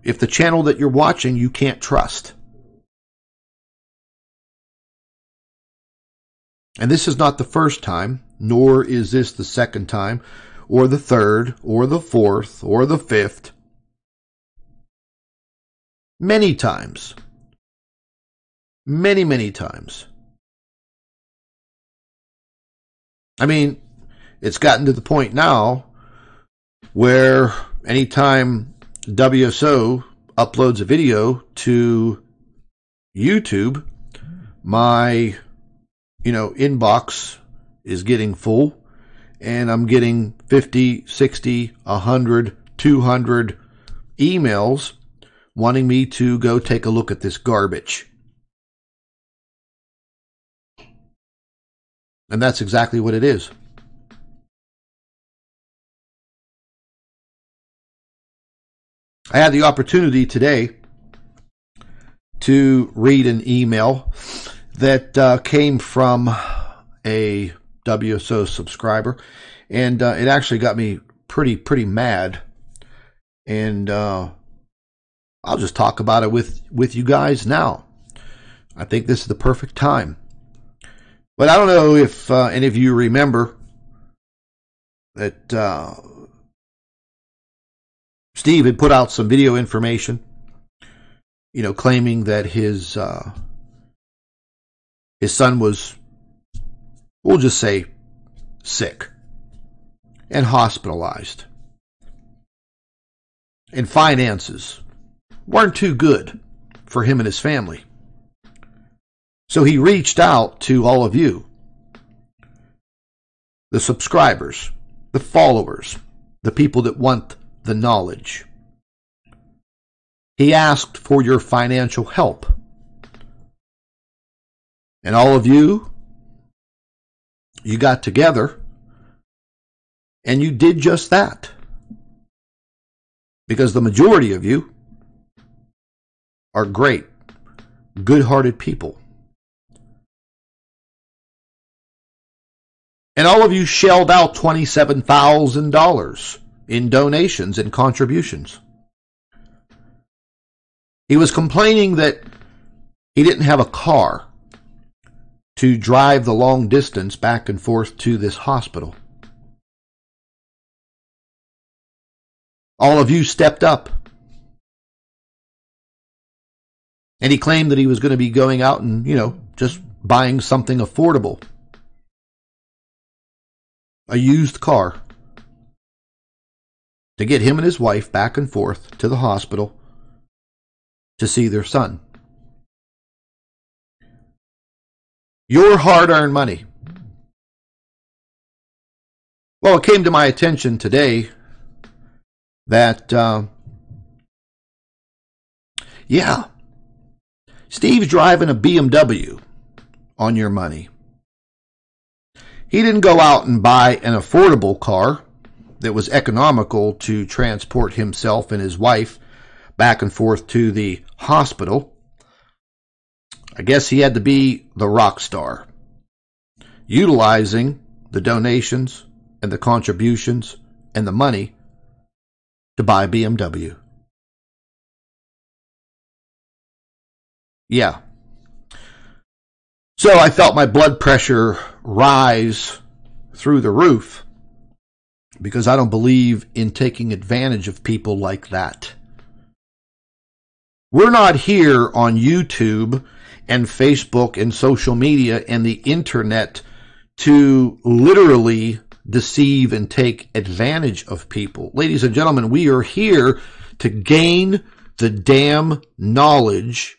if the channel that you're watching you can't trust? And this is not the first time, nor is this the second time, or the third, or the fourth, or the fifth. Many times. Many, many times. I mean, it's gotten to the point now where anytime WSO uploads a video to YouTube, my inbox is getting full, and I'm getting 50, 60, 100, 200 emails wanting me to go take a look at this garbage. And that's exactly what it is. I had the opportunity today to read an email that came from a WSO subscriber, and it actually got me pretty mad. And I'll just talk about it with you guys now. I think this is the perfect time. But I don't know if any of you remember that Steve had put out some video information, claiming that his son was, we'll just say, sick and hospitalized. And finances weren't too good for him and his family. So he reached out to all of you, the subscribers, the followers, the people that want the knowledge. He asked for your financial help. And all of you got together and you did just that. Because the majority of you are great, good-hearted people. And all of you shelled out $27,000 in donations and contributions. He was complaining that he didn't have a car to drive the long distance back and forth to this hospital. All of you stepped up. And he claimed that he was going to be going out and, just buying something affordable. A used car. To get him and his wife back and forth to the hospital to see their son. Your hard-earned money. Well, it came to my attention today that, Steve's driving a BMW on your money. He didn't go out and buy an affordable car that was economical to transport himself and his wife back and forth to the hospital. I guess he had to be the rock star, utilizing the donations and the contributions and the money to buy a BMW. Yeah. So I felt my blood pressure rise through the roof because I don't believe in taking advantage of people like that. We're not here on YouTube and Facebook and social media and the internet to literally deceive and take advantage of people. Ladies and gentlemen, we are here to gain the damn knowledge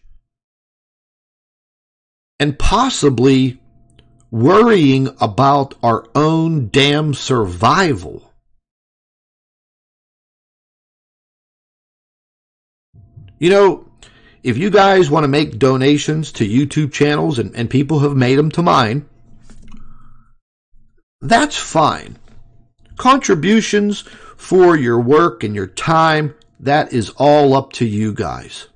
and possibly worrying about our own damn survival. You know, if you guys want to make donations to YouTube channels, and people have made them to mine, that's fine. Contributions for your work and your time, that is all up to you guys.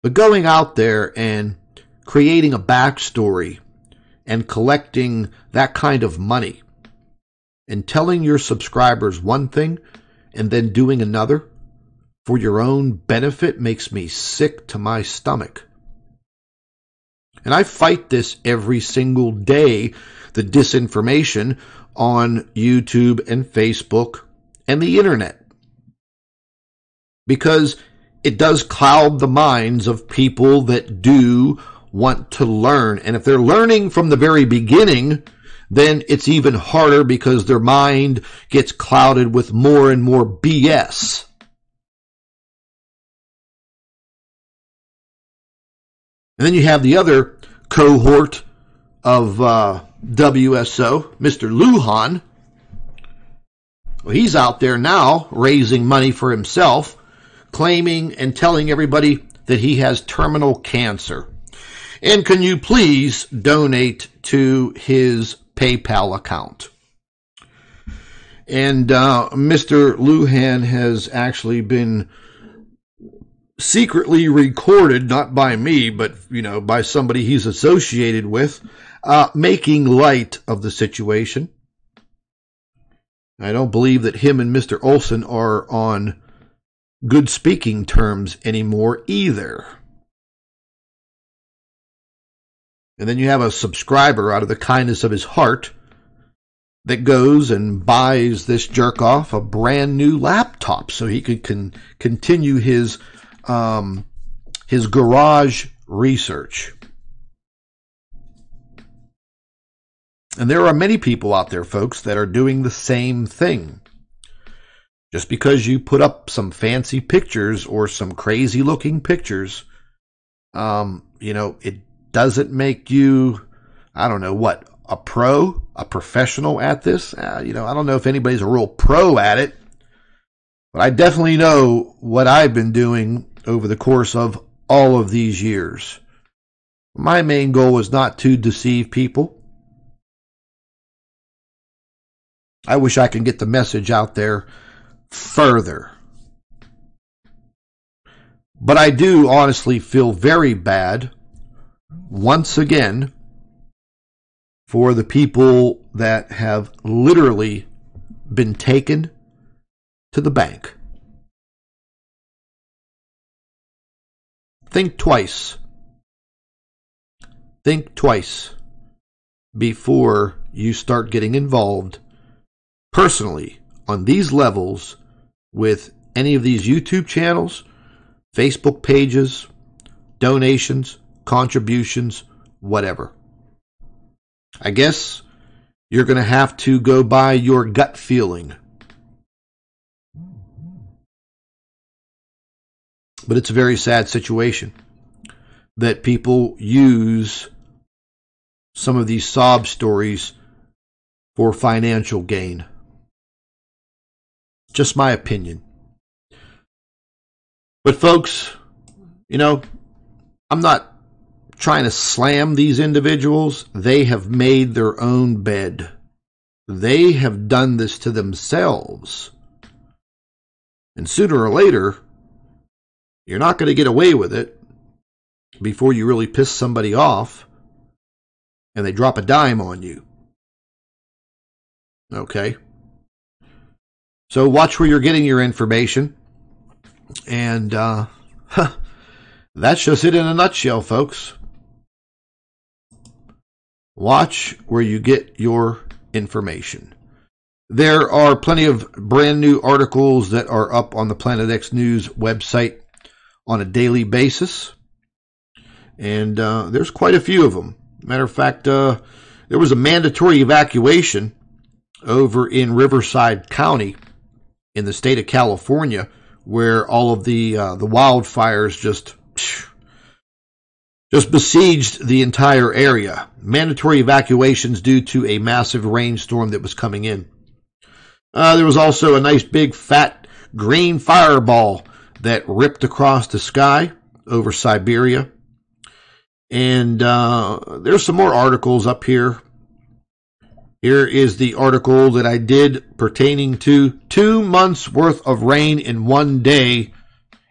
But going out there and creating a backstory and collecting that kind of money and telling your subscribers one thing and then doing another for your own benefit makes me sick to my stomach. And I fight this every single day, the disinformation on YouTube and Facebook and the internet. Because it does cloud the minds of people that do want to learn. And if they're learning from the very beginning, then it's even harder because their mind gets clouded with more and more BS. And then you have the other cohort of WSO, Mr. Lujan. Well, he's out there now raising money for himself, claiming and telling everybody that he has terminal cancer. And can you please donate to his PayPal account? And Mr. Lujan has actually been secretly recorded, not by me, but, you know, by somebody he's associated with, making light of the situation. I don't believe that him and Mr. Olson are on good speaking terms anymore either. And then you have a subscriber out of the kindness of his heart that goes and buys this jerk off a brand new laptop so he could continue his garage research. And there are many people out there, folks, that are doing the same thing. Just because you put up some fancy pictures or some crazy looking pictures, it doesn't make you, I don't know what, a pro, a professional at this. I don't know if anybody's a real pro at it, but I definitely know what I've been doing over the course of all of these years. My main goal is not to deceive people. I wish I could get the message out there further. But I do honestly feel very bad, once again, for the people that have literally been taken to the bank. Think twice. Think twice before you start getting involved personally on these levels with any of these YouTube channels, Facebook pages, donations, contributions, whatever. I guess you're going to have to go by your gut feeling. But it's a very sad situation that people use some of these sob stories for financial gain. Just my opinion. But folks, you know, I'm not trying to slam these individuals. They have made their own bed. They have done this to themselves. And sooner or later, you're not going to get away with it before you really piss somebody off and they drop a dime on you. Okay? So watch where you're getting your information. And that's just it in a nutshell, folks. Watch where you get your information. There are plenty of brand new articles that are up on the Planet X News website on a daily basis. And there's quite a few of them. Matter of fact, there was a mandatory evacuation over in Riverside County in the state of California, where all of the wildfires just besieged the entire area. Mandatory evacuations due to a massive rainstorm that was coming in. There was also a nice big fat green fireball that ripped across the sky over Siberia. And there's some more articles up here. Here is the article that I did pertaining to 2 months worth of rain in one day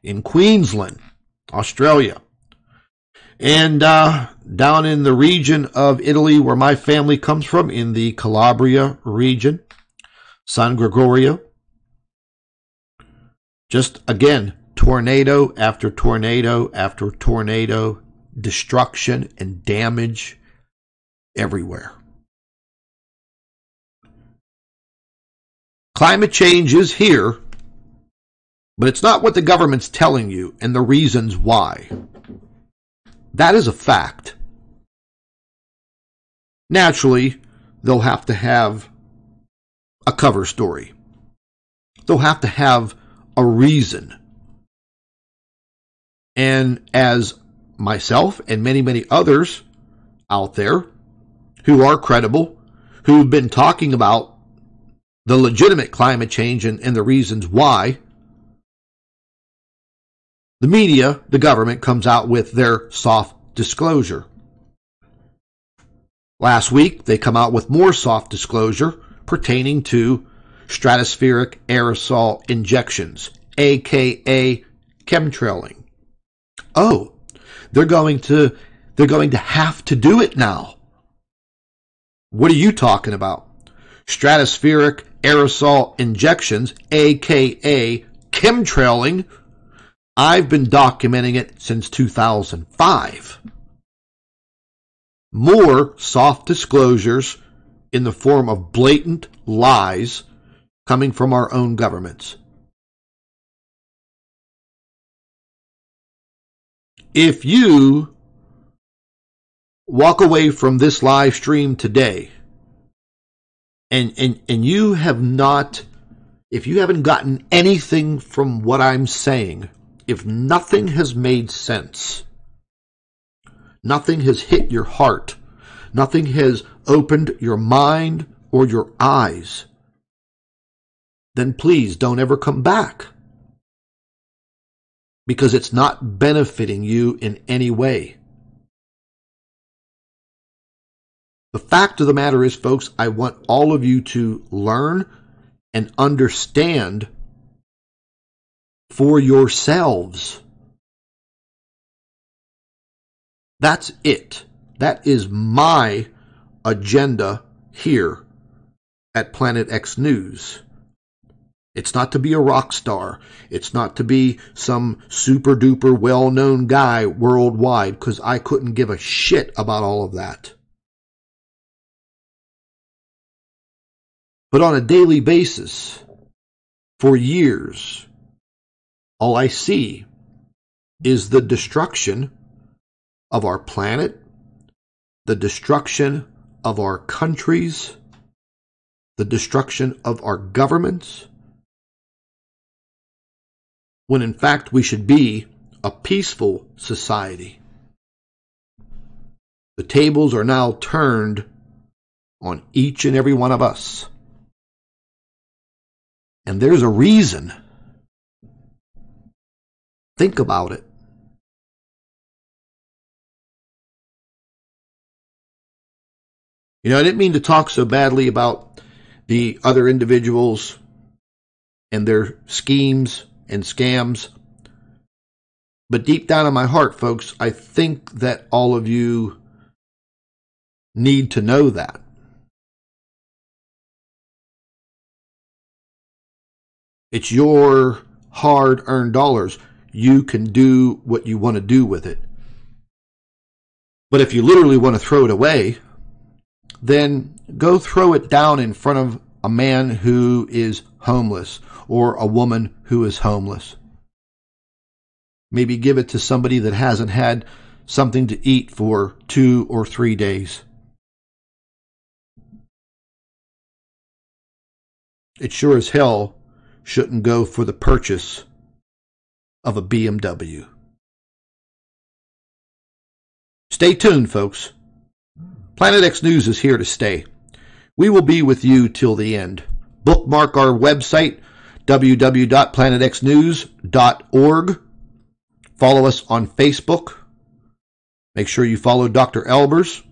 in Queensland, Australia. And down in the region of Italy where my family comes from, in the Calabria region, San Gregorio, just again, tornado after tornado after tornado, destruction and damage everywhere. Climate change is here, but it's not what the government's telling you and the reasons why. That is a fact. Naturally, they'll have to have a cover story. They'll have to have a reason. And as myself and many, many others out there who are credible, who've been talking about the legitimate climate change and the reasons why, the media, the government, comes out with their soft disclosure. Last week, they come out with more soft disclosure pertaining to stratospheric aerosol injections, aka chemtrailing. Oh, they're going to have to do it now. What are you talking about? Stratospheric aerosol injections, aka chemtrailing. I've been documenting it since 2005. More soft disclosures in the form of blatant lies coming from our own governments. If you walk away from this live stream today and you have not, if you haven't gotten anything from what I'm saying, if nothing has made sense, nothing has hit your heart, nothing has opened your mind or your eyes, then please don't ever come back. Because it's not benefiting you in any way. The fact of the matter is, folks, I want all of you to learn and understand for yourselves. That's it. That is my agenda here at Planet X News. It's not to be a rock star. It's not to be some super duper well-known guy worldwide, because I couldn't give a shit about all of that. But on a daily basis, for years, all I see is the destruction of our planet, the destruction of our countries, the destruction of our governments, when in fact we should be a peaceful society. The tables are now turned on each and every one of us. And there's a reason. Think about it. You know, I didn't mean to talk so badly about the other individuals and their schemes and scams. But deep down in my heart, folks, I think that all of you need to know that. It's your hard-earned dollars. You can do what you want to do with it. But if you literally want to throw it away, then go throw it down in front of a man who is homeless or a woman who is homeless. Maybe give it to somebody that hasn't had something to eat for 2 or 3 days. It sure as hell shouldn't go for the purchase of a BMW. Stay tuned, folks. Planet X News is here to stay. We will be with you till the end. Bookmark our website, www.planetxnews.org. Follow us on Facebook. Make sure you follow Dr. Albers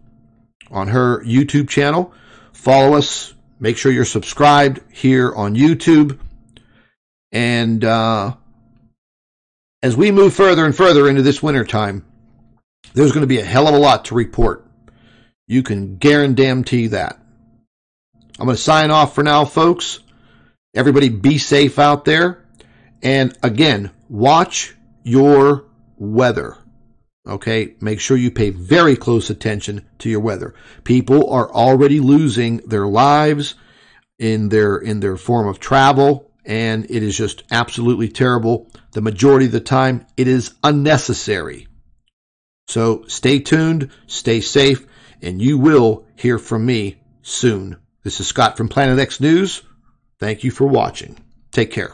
on her YouTube channel. Follow us. Make sure you're subscribed here on YouTube. And as we move further and further into this winter time, there's going to be a hell of a lot to report. You can guarantee that. I'm going to sign off for now, folks. Everybody be safe out there. And again, watch your weather. Okay? Make sure you pay very close attention to your weather. People are already losing their lives in their form of travel, and it is just absolutely terrible. The majority of the time, it is unnecessary. So stay tuned, stay safe, and you will hear from me soon. This is Scott from Planet X News. Thank you for watching. Take care.